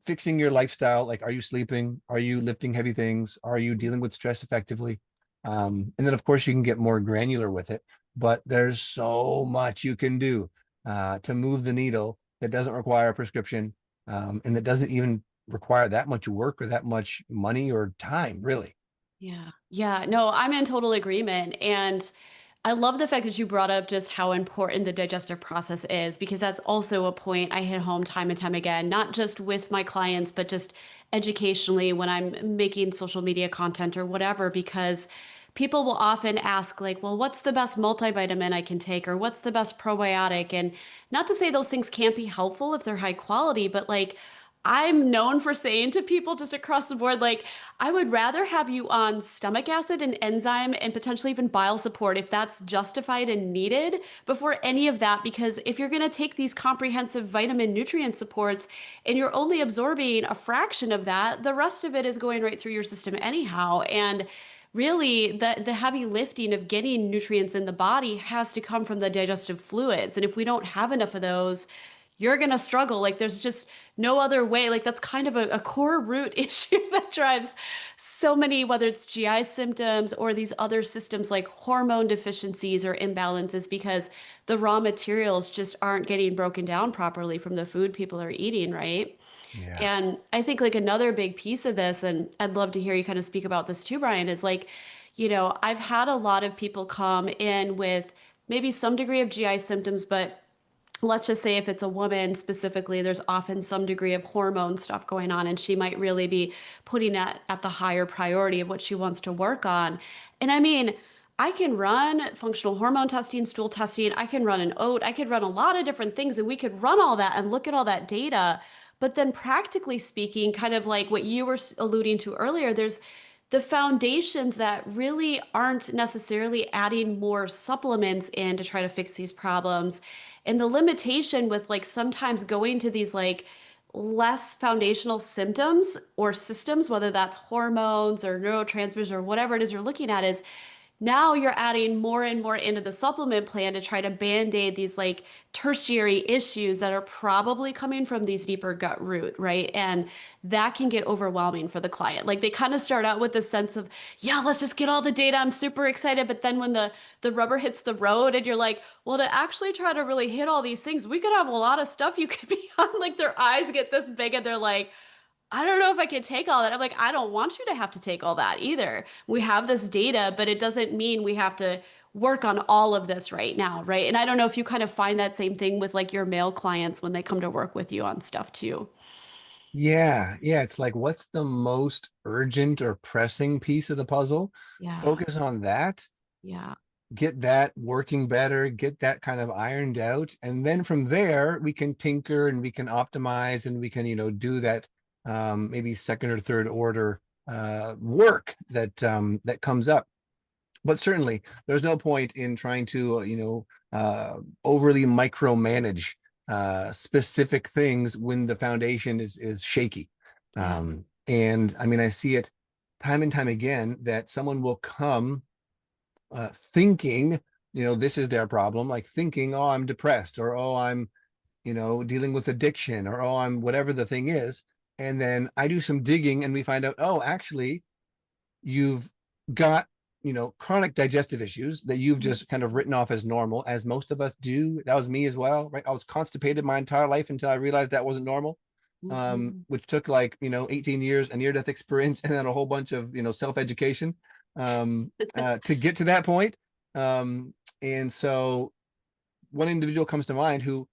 fixing your lifestyle. Like, are you sleeping? Are you lifting heavy things? Are you dealing with stress effectively? And then of course you can get more granular with it, but there's so much you can do to move the needle that doesn't require a prescription, and that doesn't even require that much work or that much money or time, really. Yeah. Yeah. No, I'm in total agreement. And I love the fact that you brought up just how important the digestive process is, because that's also a point I hit home time and time again, not just with my clients, but just educationally when I'm making social media content or whatever, because people will often ask, like, well, what's the best multivitamin I can take? Or what's the best probiotic? And not to say those things can't be helpful if they're high quality, but like, I'm known for saying to people just across the board, like, I would rather have you on stomach acid and enzyme and potentially even bile support if that's justified and needed before any of that. Because if you're going to take these comprehensive vitamin nutrient supports and you're only absorbing a fraction of that, the rest of it is going right through your system anyhow. And really, the heavy lifting of getting nutrients in the body has to come from the digestive fluids. And if we don't have enough of those, you're going to struggle. Like, there's just no other way. Like, that's kind of a core root issue that drives so many, whether it's GI symptoms or these other systems like hormone deficiencies or imbalances, because the raw materials just aren't getting broken down properly from the food people are eating, right? Yeah. And I think like another big piece of this, and I'd love to hear you kind of speak about this too, Bryan, is like, I've had a lot of people come in with maybe some degree of GI symptoms, but let's just say if it's a woman specifically, there's often some degree of hormone stuff going on, and she might really be putting that at the higher priority of what she wants to work on. And I mean, I can run functional hormone testing, stool testing, I can run an oat, I could run a lot of different things, and we could run all that and look at all that data. But then, practically speaking, kind of like what you were alluding to earlier, there's the foundations that really aren't necessarily adding more supplements in to try to fix these problems. And the limitation with like sometimes going to these like less foundational symptoms or systems, whether that's hormones or neurotransmitters or whatever it is you're looking at, is now you're adding more and more into the supplement plan to try to band-aid these like tertiary issues that are probably coming from these deeper gut root, right? And that can get overwhelming for the client. Like, they kind of start out with this sense of, yeah, let's just get all the data. I'm super excited. But then when the rubber hits the road and you're like, well, to actually try to really hit all these things, we could have a lot of stuff you could be on. Like, their eyes get this big and they're like, I don't know if I can take all that. I'm like, I don't want you to have to take all that either. We have this data, but it doesn't mean we have to work on all of this right now, right? And I don't know if you kind of find that same thing with like your male clients when they come to work with you on stuff too. Yeah, yeah. It's like, what's the most urgent or pressing piece of the puzzle? Yeah, Focus on that, yeah, get that working better, get that kind of ironed out. And then from there, we can tinker and we can optimize and we can, do that maybe second or third order work that comes up. But certainly there's no point in trying to, overly micromanage specific things when the foundation is shaky. yeah, And I mean, I see it time and time again that someone will come thinking, this is their problem, like thinking, oh, I'm depressed, or oh, I'm, dealing with addiction, or oh, I'm whatever the thing is. And then I do some digging and we find out, oh, actually, you've got, chronic digestive issues that you've just kind of written off as normal, as most of us do. That was me as well, right? I was constipated my entire life until I realized that wasn't normal. Which took like 18 years, a near-death experience, and then a whole bunch of self-education to get to that point. And so one individual comes to mind who,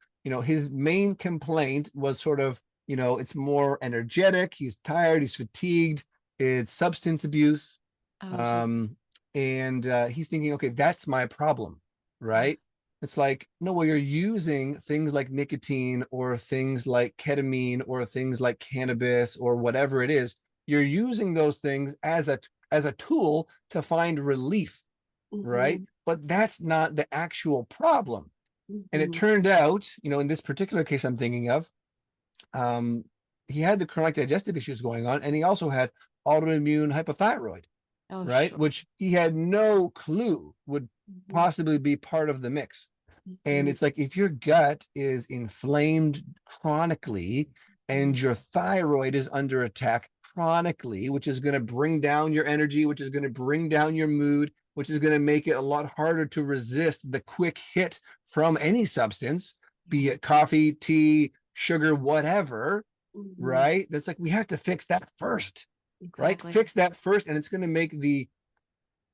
his main complaint was sort of, it's more energetic, he's tired, he's fatigued, it's substance abuse. Oh, And he's thinking, okay, that's my problem, right? It's like, no, well, you're using things like nicotine or things like ketamine or things like cannabis or whatever it is. You're using those things as a tool to find relief, right? But that's not the actual problem. And it turned out, in this particular case I'm thinking of, he had the chronic digestive issues going on, and he also had autoimmune hypothyroid, oh, right? sure. Which he had no clue would possibly be part of the mix. And it's like, if your gut is inflamed chronically and your thyroid is under attack chronically, which is going to bring down your energy, which is going to bring down your mood, which is going to make it a lot harder to resist the quick hit from any substance, be it coffee, tea, sugar, whatever, right? That's like, we have to fix that first, right? Exactly. Fix that first. And it's going to make the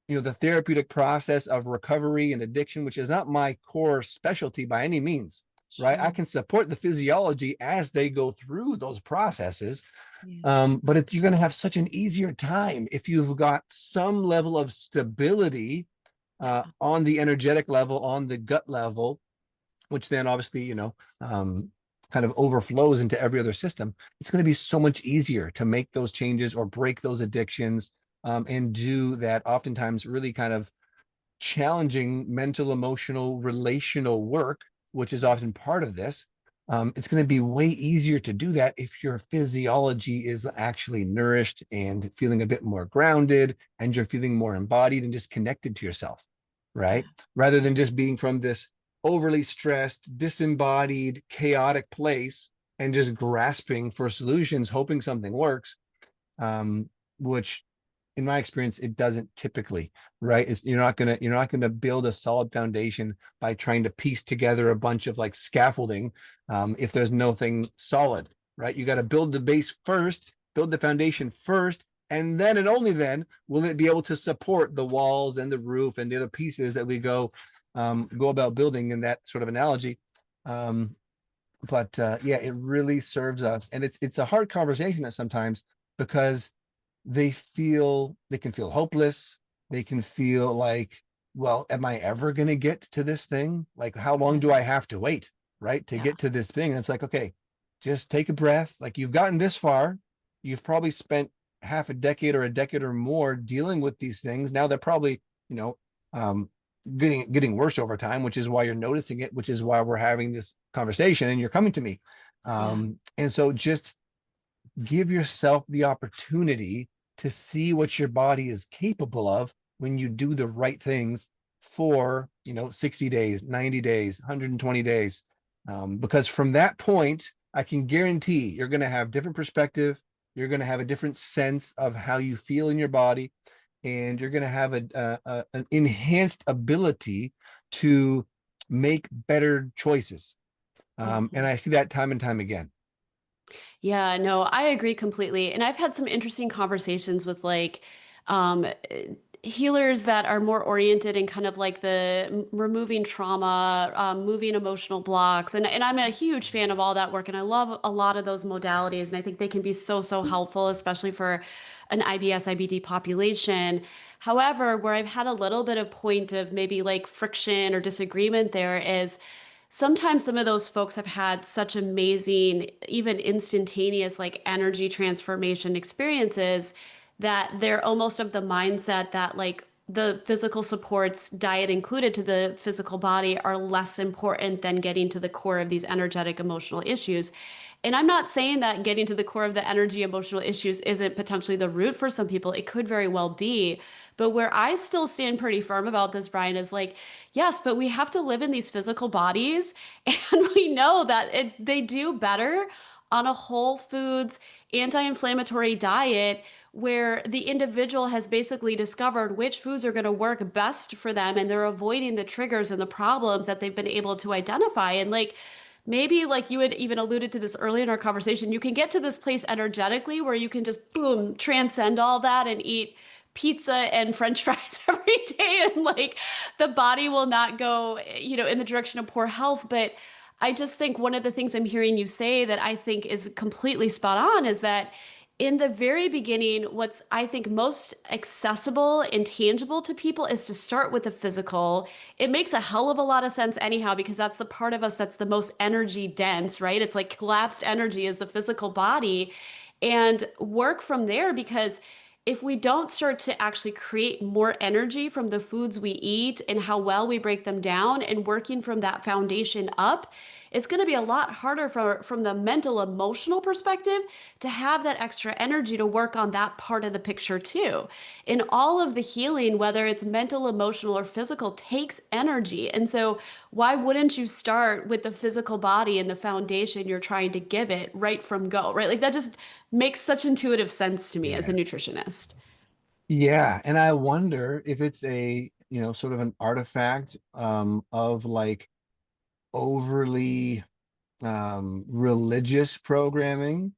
therapeutic process of recovery and addiction, which is not my core specialty by any means, right? I Sure. can support the physiology as they go through those processes. Yes. But you're going to have such an easier time if you've got some level of stability on the energetic level, on the gut level, which then obviously, kind of overflows into every other system. It's going to be so much easier to make those changes or break those addictions, and do that oftentimes really kind of challenging mental, emotional, relational work, which is often part of this. It's going to be way easier to do that if your physiology is actually nourished and feeling a bit more grounded, and you're feeling more embodied and just connected to yourself, right? Rather than just being from this overly stressed, disembodied, chaotic place and just grasping for solutions, hoping something works, which in my experience, it doesn't typically, right? You're not gonna build a solid foundation by trying to piece together a bunch of like scaffolding, if there's nothing solid, right? You got to build the base first, build the foundation first, and then and only then will it be able to support the walls and the roof and the other pieces that we go about building in that sort of analogy. But yeah, it really serves us, and it's a hard conversation at sometimes, because they can feel hopeless. They can feel like, well, am I ever going to get to this thing? Like, how long do I have to wait, right, to Yeah. get to this thing? And it's like, okay, just take a breath. Like, you've gotten this far. You've probably spent half a decade or a decade or more dealing with these things. Now they're probably, you know, um, getting worse over time, which is why you're noticing it, which is why we're having this conversation and you're coming to me. Yeah. And so just give yourself the opportunity to see what your body is capable of when you do the right things for 60 days, 90 days, 120 days, because from that point I can guarantee you're going to have different perspective, you're going to have a different sense of how you feel in your body, and you're going to have an enhanced ability to make better choices. And I see that time and time again. Yeah, no, I agree completely. And I've had some interesting conversations with um, healers that are more oriented in kind of like the removing trauma, moving emotional blocks. And I'm a huge fan of all that work. And I love a lot of those modalities. And I think they can be so, so helpful, especially for an IBS, IBD population. However, where I've had a little bit of point of maybe like friction or disagreement there is sometimes some of those folks have had such amazing, even instantaneous, like energy transformation experiences that they're almost of the mindset that like the physical supports, diet included to the physical body, are less important than getting to the core of these energetic emotional issues. And I'm not saying that getting to the core of the energy emotional issues isn't potentially the root for some people. It could very well be. But where I still stand pretty firm about this, Bryan, is like, yes, but we have to live in these physical bodies. And we know that they do better on a whole foods, anti-inflammatory diet where the individual has basically discovered which foods are going to work best for them, and they're avoiding the triggers and the problems that they've been able to identify. And like, maybe like you had even alluded to this early in our conversation, you can get to this place energetically where you can just boom, transcend all that and eat pizza and french fries every day, and like the body will not go, in the direction of poor health. But I just think one of the things I'm hearing you say that I think is completely spot on is that in the very beginning, what's I think most accessible and tangible to people is to start with the physical. It makes a hell of a lot of sense anyhow, because that's the part of us that's the most energy dense, right? It's like collapsed energy is the physical body, and work from there. Because if we don't start to actually create more energy from the foods we eat and how well we break them down and working from that foundation up, it's going to be a lot harder from the mental emotional perspective to have that extra energy to work on that part of the picture too. And all of the healing, whether it's mental, emotional, or physical, takes energy. And so why wouldn't you start with the physical body and the foundation you're trying to give it right from go, right? Like that just makes such intuitive sense to me as a Yeah. nutritionist. Yeah, and I wonder if it's a, sort of an artifact of like overly religious programming,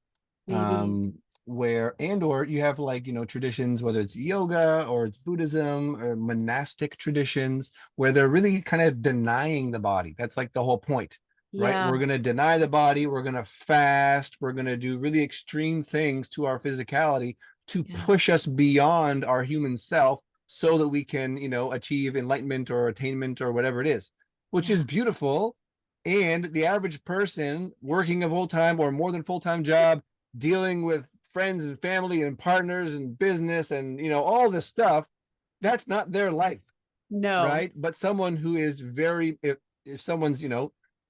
Maybe. where and or you have like, traditions, whether it's yoga or it's Buddhism or monastic traditions, where they're really kind of denying the body. That's like the whole point, right? We're Yeah. going to deny the body, we're going to fast, we're going to do really extreme things to our physicality to Yeah. push us beyond our human self so that we can, achieve enlightenment or attainment or whatever it is, which is Yeah. beautiful. And the average person working a full-time or more than full-time job, dealing with friends and family and partners and business and, all this stuff, that's not their life, No. right? But someone who is very, if someone's,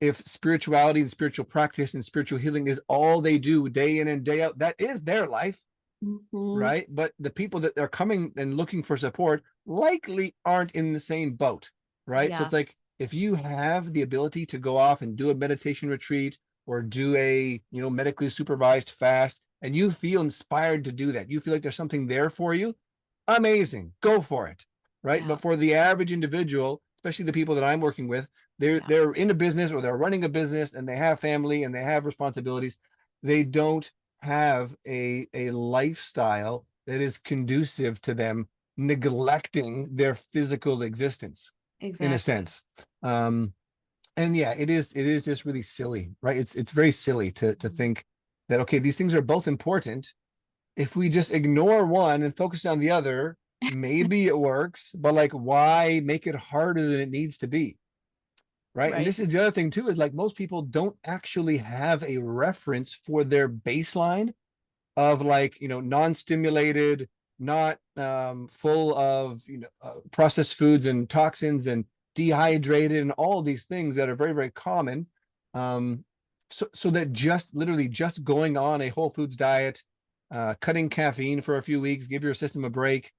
if spirituality and spiritual practice and spiritual healing is all they do day in and day out, that is their life, Hmm. right? But the people that are coming and looking for support likely aren't in the same boat, right? So it's like, Yes. if you have the ability to go off and do a meditation retreat or do a, medically supervised fast, and you feel inspired to do that, you feel like there's something there for you, amazing, go for it, right? Yeah. But for the average individual, especially the people that I'm working with, Yeah. they're in a business or they're running a business and they have family and they have responsibilities. They don't have a lifestyle that is conducive to them neglecting their physical existence, in a Exactly. sense. um and yeah, it is just really silly, right? It's very silly to think that, okay, these things are both important. If we just ignore one and focus on the other, maybe it works, but like, why make it harder than it needs to be, right? And this Right. is the other thing too, is like most people don't actually have a reference for their baseline of like, non-stimulated, not full of, processed foods and toxins and dehydrated and all these things that are very, very common. So that just literally just going on a whole foods diet, cutting caffeine for a few weeks, give your system a break,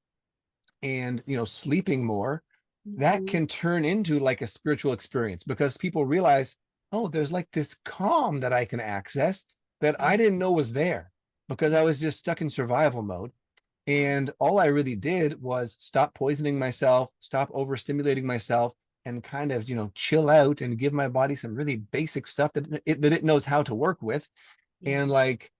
and, sleeping more, that Hmm. can turn into like a spiritual experience, because people realize, oh, there's like this calm that I can access that I Yeah. didn't know was there, because I Yeah. was just stuck in survival mode. Yeah. And all I really did was stop poisoning myself, stop overstimulating myself, and kind of, chill out and give my body some really basic stuff that it knows how to work with. And Yeah. like,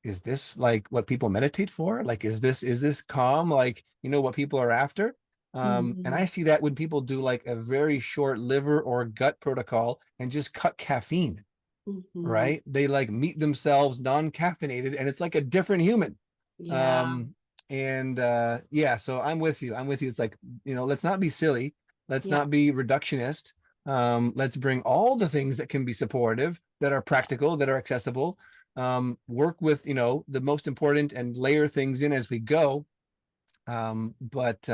is this like what people meditate for? Like, is this calm, like, what people are after? And Hmm. I see that when people do like a very short liver or gut protocol and just cut caffeine, Hmm. right? They like meet themselves non-caffeinated and it's like a different human. Yeah. And yeah, so I'm with you. It's like, let's not be silly, let's Yeah. not be reductionist. Let's bring all the things that can be supportive, that are practical, that are accessible. Work with, the most important and layer things in as we go. But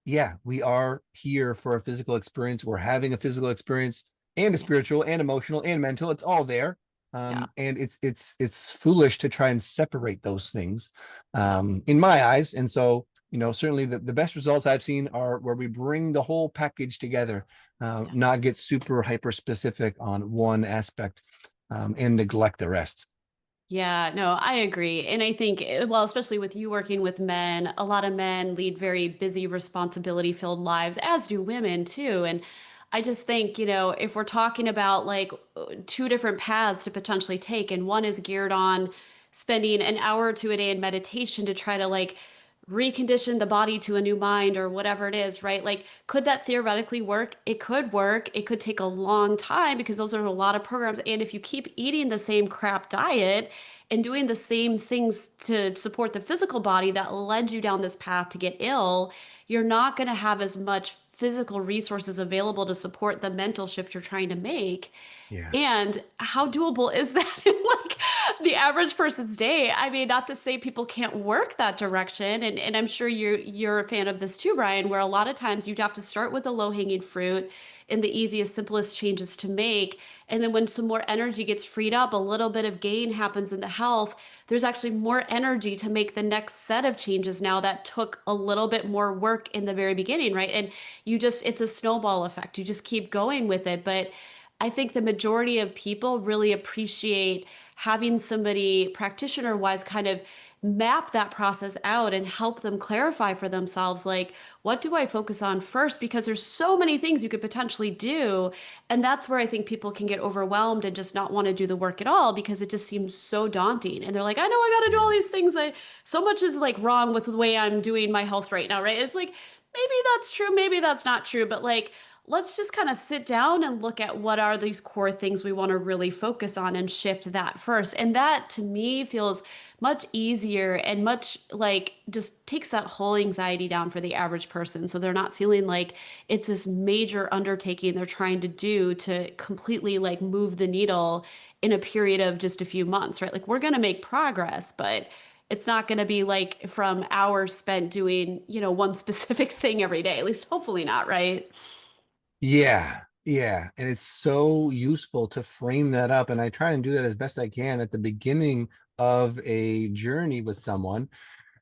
yeah, we are here for a physical experience. We're having a physical experience and a Yeah. spiritual and emotional and mental. It's all there. Yeah. And it's foolish to try and separate those things, Yeah. in my eyes. And so, certainly the best results I've seen are where we bring the whole package together, Yeah. not get super hyper specific on one aspect, and neglect the rest. Yeah, no, I agree. And I think, well, especially with you working with men, a lot of men lead very busy, responsibility filled lives, as do women too. And I just think, if we're talking about like two different paths to potentially take, and one is geared on spending an hour or two a day in meditation to try to like recondition the body to a new mind or whatever it is, right? Like, could that theoretically work? It could work. It could take a long time because those are a lot of programs. And if you keep eating the same crap diet and doing the same things to support the physical body that led you down this path to get ill, you're not going to have as much physical resources available to support the mental shift you're trying to make. Yeah. And how doable is that in like the average person's day? I mean, not to say people can't work that direction. And I'm sure you're a fan of this too, Bryan, where a lot of times you'd have to start with the low-hanging fruit and the easiest, simplest changes to make. And then when some more energy gets freed up, a little bit of gain happens in the health. There's actually more energy to make the next set of changes now that took a little bit more work in the very beginning, right? And it's a snowball effect. You just keep going with it. But I think the majority of people really appreciate having somebody practitioner wise kind of map that process out and help them clarify for themselves like, what do I focus on first? Because there's so many things you could potentially do. And that's where I think people can get overwhelmed and just not want to do the work at all because it just seems so daunting. And they're like, I know I got to do all Yeah. these things. So much is like wrong with the way I'm doing my health right now, right? It's like, maybe that's true, maybe that's not true, but like, let's just kind of sit down and look at what are these core things we want to really focus on and shift that first. And that to me feels much easier and much like just takes that whole anxiety down for the average person. So they're not feeling like it's this major undertaking they're trying to do to completely like move the needle in a period of just a few months, right? Like we're going to make progress, but it's not going to be like from hours spent doing, one specific thing every day. At least hopefully not, right? Yeah, yeah. And it's so useful to frame that up. And I try and do that as best I can at the beginning of a journey with someone.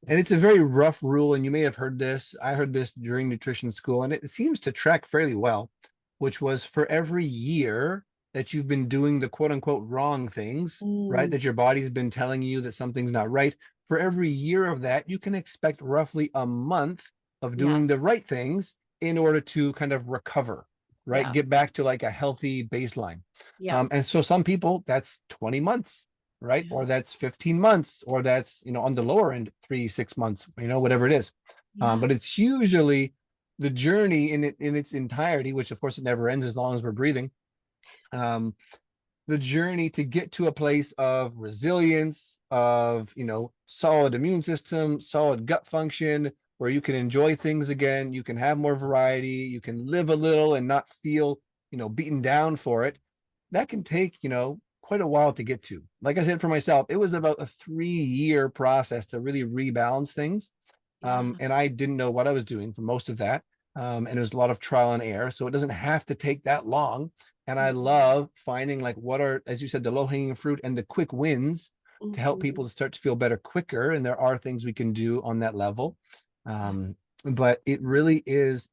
And it's a very rough rule. And you may have heard this. I heard this during nutrition school, and it seems to track fairly well, which was for every year that you've been doing the quote unquote wrong things, right? Mm, That your body's been telling you that something's not right. For every year of that, you can expect roughly a month of doing the yes. right things in order to kind of recover, right? Yeah. Get back to like a healthy baseline. Yeah. And so some people, that's 20 months, right? Yeah. Or that's 15 months, or that's, on the lower end, 3, 6 months, whatever it is. Yeah. But it's usually the journey in its entirety, which of course it never ends as long as we're breathing. Um, the journey to get to a place of resilience, of solid immune system, solid gut function, where you can enjoy things again, you can have more variety, you can live a little and not feel beaten down for it. That can take quite a while to get to. Like I said, for myself, it was about a 3-year process to really rebalance things. Yeah. And I didn't know what I was doing for most of that. And it was a lot of trial and error, so it doesn't have to take that long. And I Mhm. love finding like what are, as you said, the low-hanging fruit and the quick wins to help Mhm. people to start to feel better quicker. And there are things we can do on that level. But it really is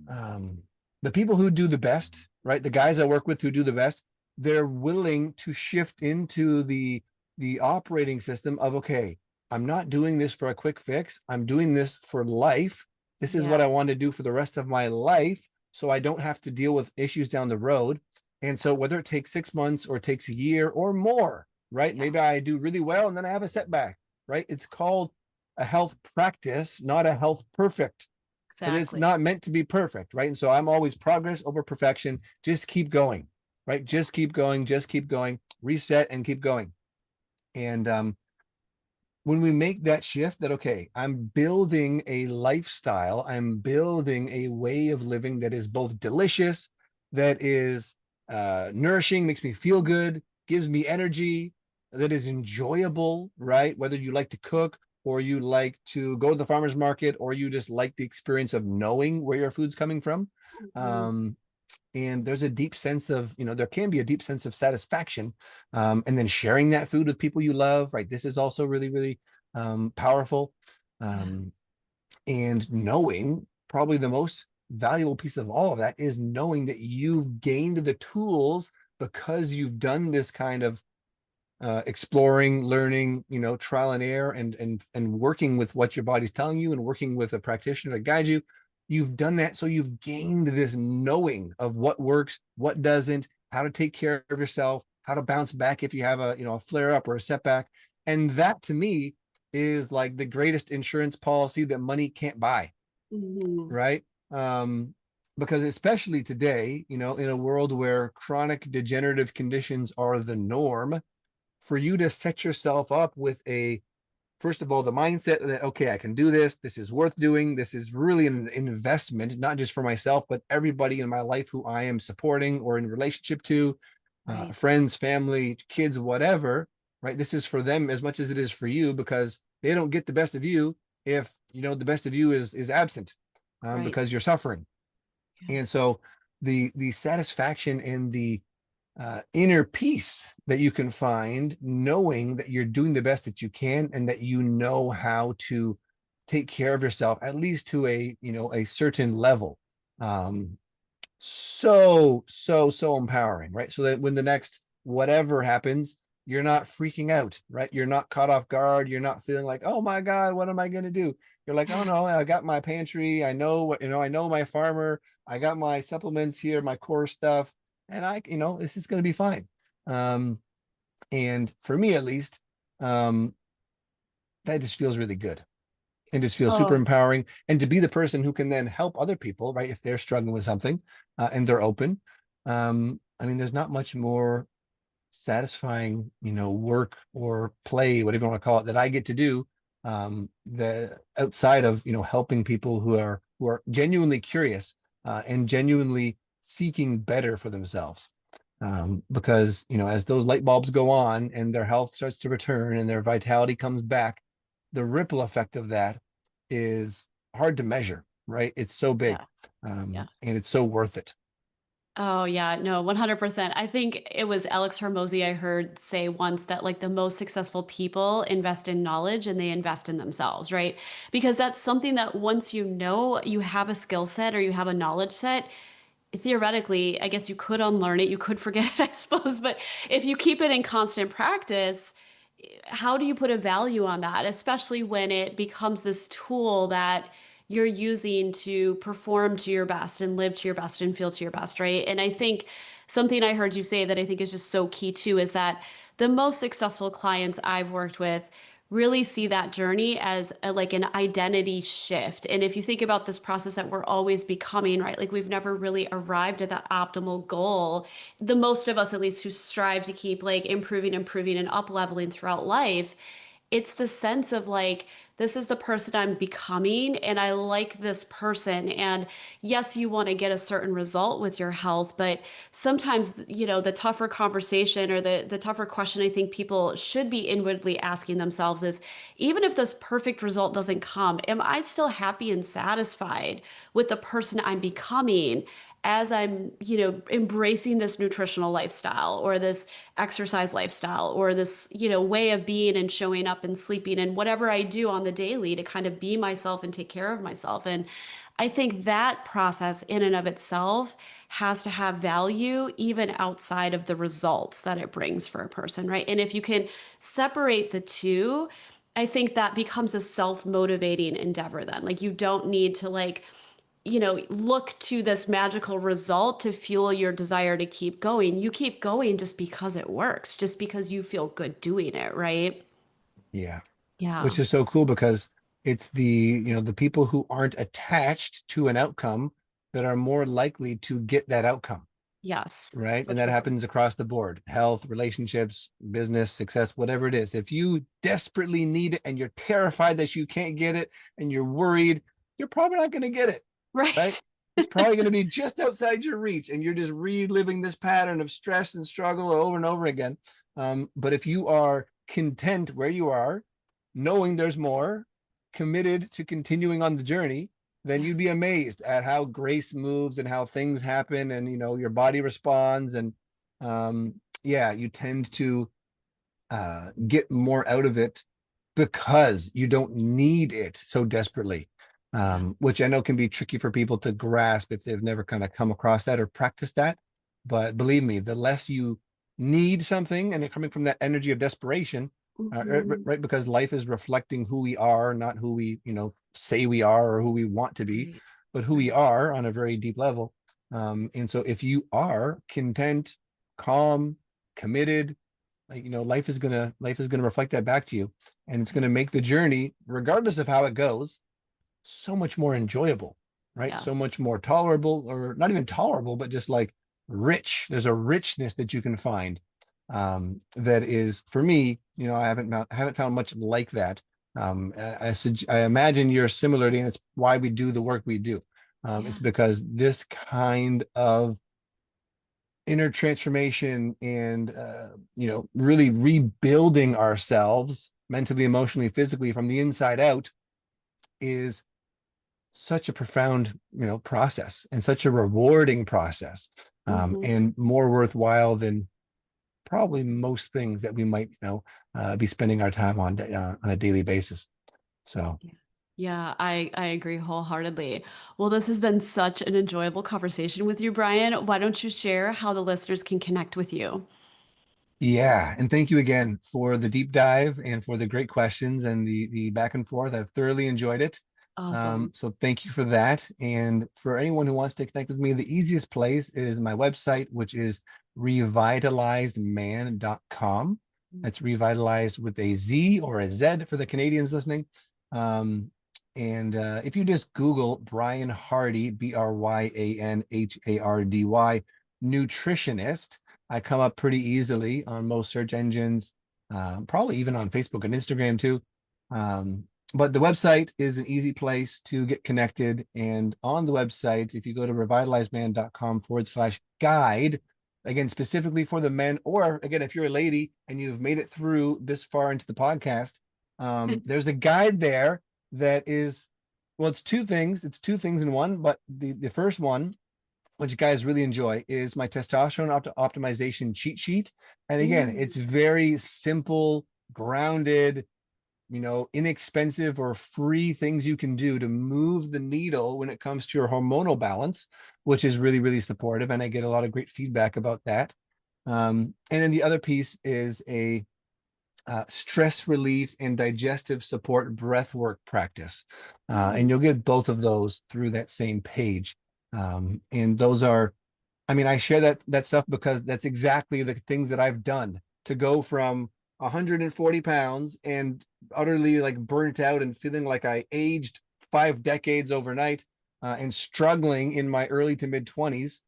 um, the people who do the best, right? The guys I work with who do the best, they're willing to shift into the operating system of, okay, I'm not doing this for a quick fix. I'm doing this for life. This is what Yeah. I want to do for the rest of my life, so I don't have to deal with issues down the road. And so whether it takes 6 months or it takes a year or more, right? Yeah. Maybe I do really well and then I have a setback, right? It's called a health practice, not a health perfect, because it's Exactly. not meant to be perfect, right? And so I'm always progress over perfection. Just keep going, right? Just keep going, reset and keep going. And when we make that shift, that okay, I'm building a lifestyle, I'm building a way of living that is both delicious, that is nourishing, makes me feel good, gives me energy, that is enjoyable, right? Whether you like to cook, or you like to go to the farmer's market, or you just like the experience of knowing where your food's coming from. Mhm. Um, and there's a deep sense of, there can be a deep sense of satisfaction, and then sharing that food with people you love, right? This is also really, really powerful. Yeah. um, and knowing, probably the most valuable piece of all of that is knowing that you've gained the tools because you've done this kind of exploring, learning, trial and error, and working with what your body's telling you, and working with a practitioner to guide you. You've done that, so you've gained this knowing of what works, what doesn't, how to take care of yourself, how to bounce back if you have a flare up or a setback. And that to me is like the greatest insurance policy that money can't buy. Mhm. Right? Because especially today, in a world where chronic degenerative conditions are the norm, for you to set yourself up with first of all, the mindset that, okay, I can do this. This is worth doing. This is really an investment, not just for myself, but everybody in my life who I am supporting or in relationship to, Right. friends, family, kids, whatever, right? This is for them as much as it is for you, because they don't get the best of you if, the best of you is absent, Right. because you're suffering. Yeah. And so the satisfaction and the inner peace that you can find knowing that you're doing the best that you can, and that you know how to take care of yourself, at least to a certain level. So empowering, right? So that when the next whatever happens, you're not freaking out, right? You're not caught off guard. You're not feeling like, oh my God, what am I going to do? You're like, oh no, I got my pantry. I know what, I know my farmer. I got my supplements here, my core stuff, and this is going to be fine. And for me, at least, that just feels really good, and just feels super Oh, empowering. And to be the person who can then help other people, right, if they're struggling with something, and they're open. I mean, there's not much more satisfying, work or play, whatever you want to call it, that I get to do, the outside of, helping people who are genuinely curious, and genuinely seeking better for themselves. Because, as those light bulbs go on and their health starts to return and their vitality comes back, the ripple effect of that is hard to measure, right? It's so big, yeah. Yeah. and it's so worth it. Oh yeah, no, 100%. I think it was Alex Hormozy I heard say once that like the most successful people invest in knowledge and they invest in themselves, right? Because that's something that once you know you have a skill set or you have a knowledge set, theoretically, I guess you could unlearn it, you could forget it, I suppose, but if you keep it in constant practice, how do you put a value on that, especially when it becomes this tool that you're using to perform to your best and live to your best and feel to your best, right? And I think something I heard you say that I think is just so key too is that the most successful clients I've worked with really see that journey as like an identity shift. And if you think about this process that we're always becoming, right? Like we've never really arrived at that optimal goal. The most of us, at least, who strive to keep like improving, and up leveling throughout life, it's the sense of like, this is the person I'm becoming, and I like this person. And yes, you want to get a certain result with your health, but sometimes, the tougher conversation or the tougher question I think people should be inwardly asking themselves is, even if this perfect result doesn't come, am I still happy and satisfied with the person I'm becoming? As I'm, embracing this nutritional lifestyle or this exercise lifestyle or this, way of being and showing up and sleeping and whatever I do on the daily to kind of be myself and take care of myself. And I think that process in and of itself has to have value even outside of the results that it brings for a person, right? And if you can separate the two, I think that becomes a self-motivating endeavor then. Like you don't need to like look to this magical result to fuel your desire to keep going. You keep going just because it works, just because you feel good doing it, right? Yeah. Yeah. Which is so cool, because it's the people who aren't attached to an outcome that are more likely to get that outcome, Yes, right? for And that sure. happens across the board: health, relationships, business, success, whatever it is. If you desperately need it and you're terrified that you can't get it and you're worried, you're probably not going to get it, right? Right. It's probably going to be just outside your reach, and you're just reliving this pattern of stress and struggle over and over again. But if you are content where you are, knowing there's more, committed to continuing on the journey, then Yeah. you'd be amazed at how grace moves and how things happen, and your body responds. And yeah, you tend to get more out of it because you don't need it so desperately, Yeah. which I know can be tricky for people to grasp if they've never kind of come across that or practiced that. But believe me, the less you need something and they're coming from that energy of desperation, Mhm. right? Because life is reflecting who we are, not who we, say we are or who we want to be, Right. but who we Right. are on a very deep level. And so if you are content, calm, committed, like, life is gonna reflect that back to you, and it's gonna make the journey, regardless of how it goes, so much more enjoyable, right? So Yes. much more tolerable, or not even tolerable, but just like rich. There's a richness that you can find, that is, for me, I haven't found much like that. I imagine you're similarly, and it's why we do the work we do. It's Yeah. because this kind of inner transformation and really rebuilding ourselves mentally, emotionally, physically from the inside out is such a profound process, and such a rewarding process, Mhm. and more worthwhile than probably most things that we might be spending our time on a daily basis. So Yeah. Yeah, I agree wholeheartedly. Well, this has been such an enjoyable conversation with you, Bryan. Why don't you share how the listeners can connect with you? yeah, and thank you again for the deep dive and for the great questions and the back and forth. I've thoroughly enjoyed it. Awesome. So thank you for that. And for anyone who wants to connect with me, the easiest place is my website, which is revitalizedman.com. That's revitalized with a Z or a Z for the Canadians listening. And if you just Google Bryan Hardy, BryanHardy, nutritionist, I come up pretty easily on most search engines, probably even on Facebook and Instagram too. Um, but the website is an easy place to get connected. And on the website, if you go to revitalizedman.com/guide, again, specifically for the men, or again, if you're a lady and you've made it through this far into the podcast, there's a guide there that is, well, it's two things. It's two things in one. But the first one, which you guys really enjoy, is my testosterone optimization cheat sheet. And again, Mm. it's very simple, grounded, inexpensive or free things you can do to move the needle when it comes to your hormonal balance, which is really, really supportive. And I get a lot of great feedback about that. And then the other piece is a stress relief and digestive support breath work practice. And Mm. you'll get both of those through that same page. And those are, I mean, I share that stuff because that's exactly the things that I've done to go from 140 pounds and utterly like burnt out and feeling like I aged 5 decades overnight, and struggling in my early to mid 20s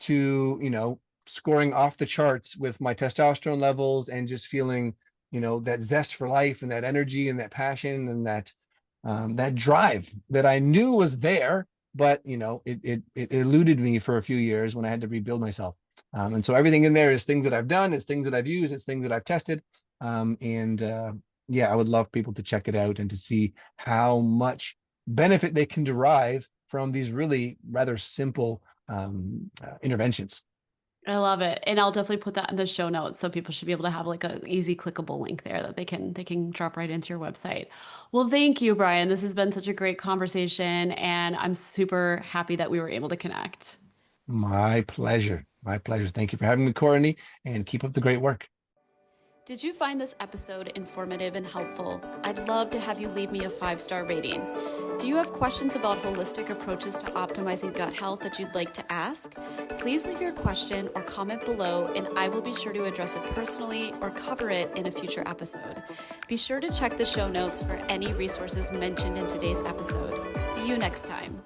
to, scoring off the charts with my testosterone levels and just feeling, that zest for life and that energy and that passion and that drive that I knew was there, but it eluded me for a few years when I had to rebuild myself. And so everything in there is things that I've done, it's things that I've used, it's things that I've tested. And yeah, I would love people to check it out and to see how much benefit they can derive from these really rather simple interventions. I love it. And I'll definitely put that in the show notes so people should be able to have like a easy clickable link there that they can drop right into your website. Well, thank you, Bryan. This has been such a great conversation and I'm super happy that we were able to connect. My pleasure. My pleasure. Thank you for having me, Courtney, and keep up the great work. Did you find this episode informative and helpful? I'd love to have you leave me a 5-star rating. Do you have questions about holistic approaches to optimizing gut health that you'd like to ask? Please leave your question or comment below, and I will be sure to address it personally or cover it in a future episode. Be sure to check the show notes for any resources mentioned in today's episode. See you next time.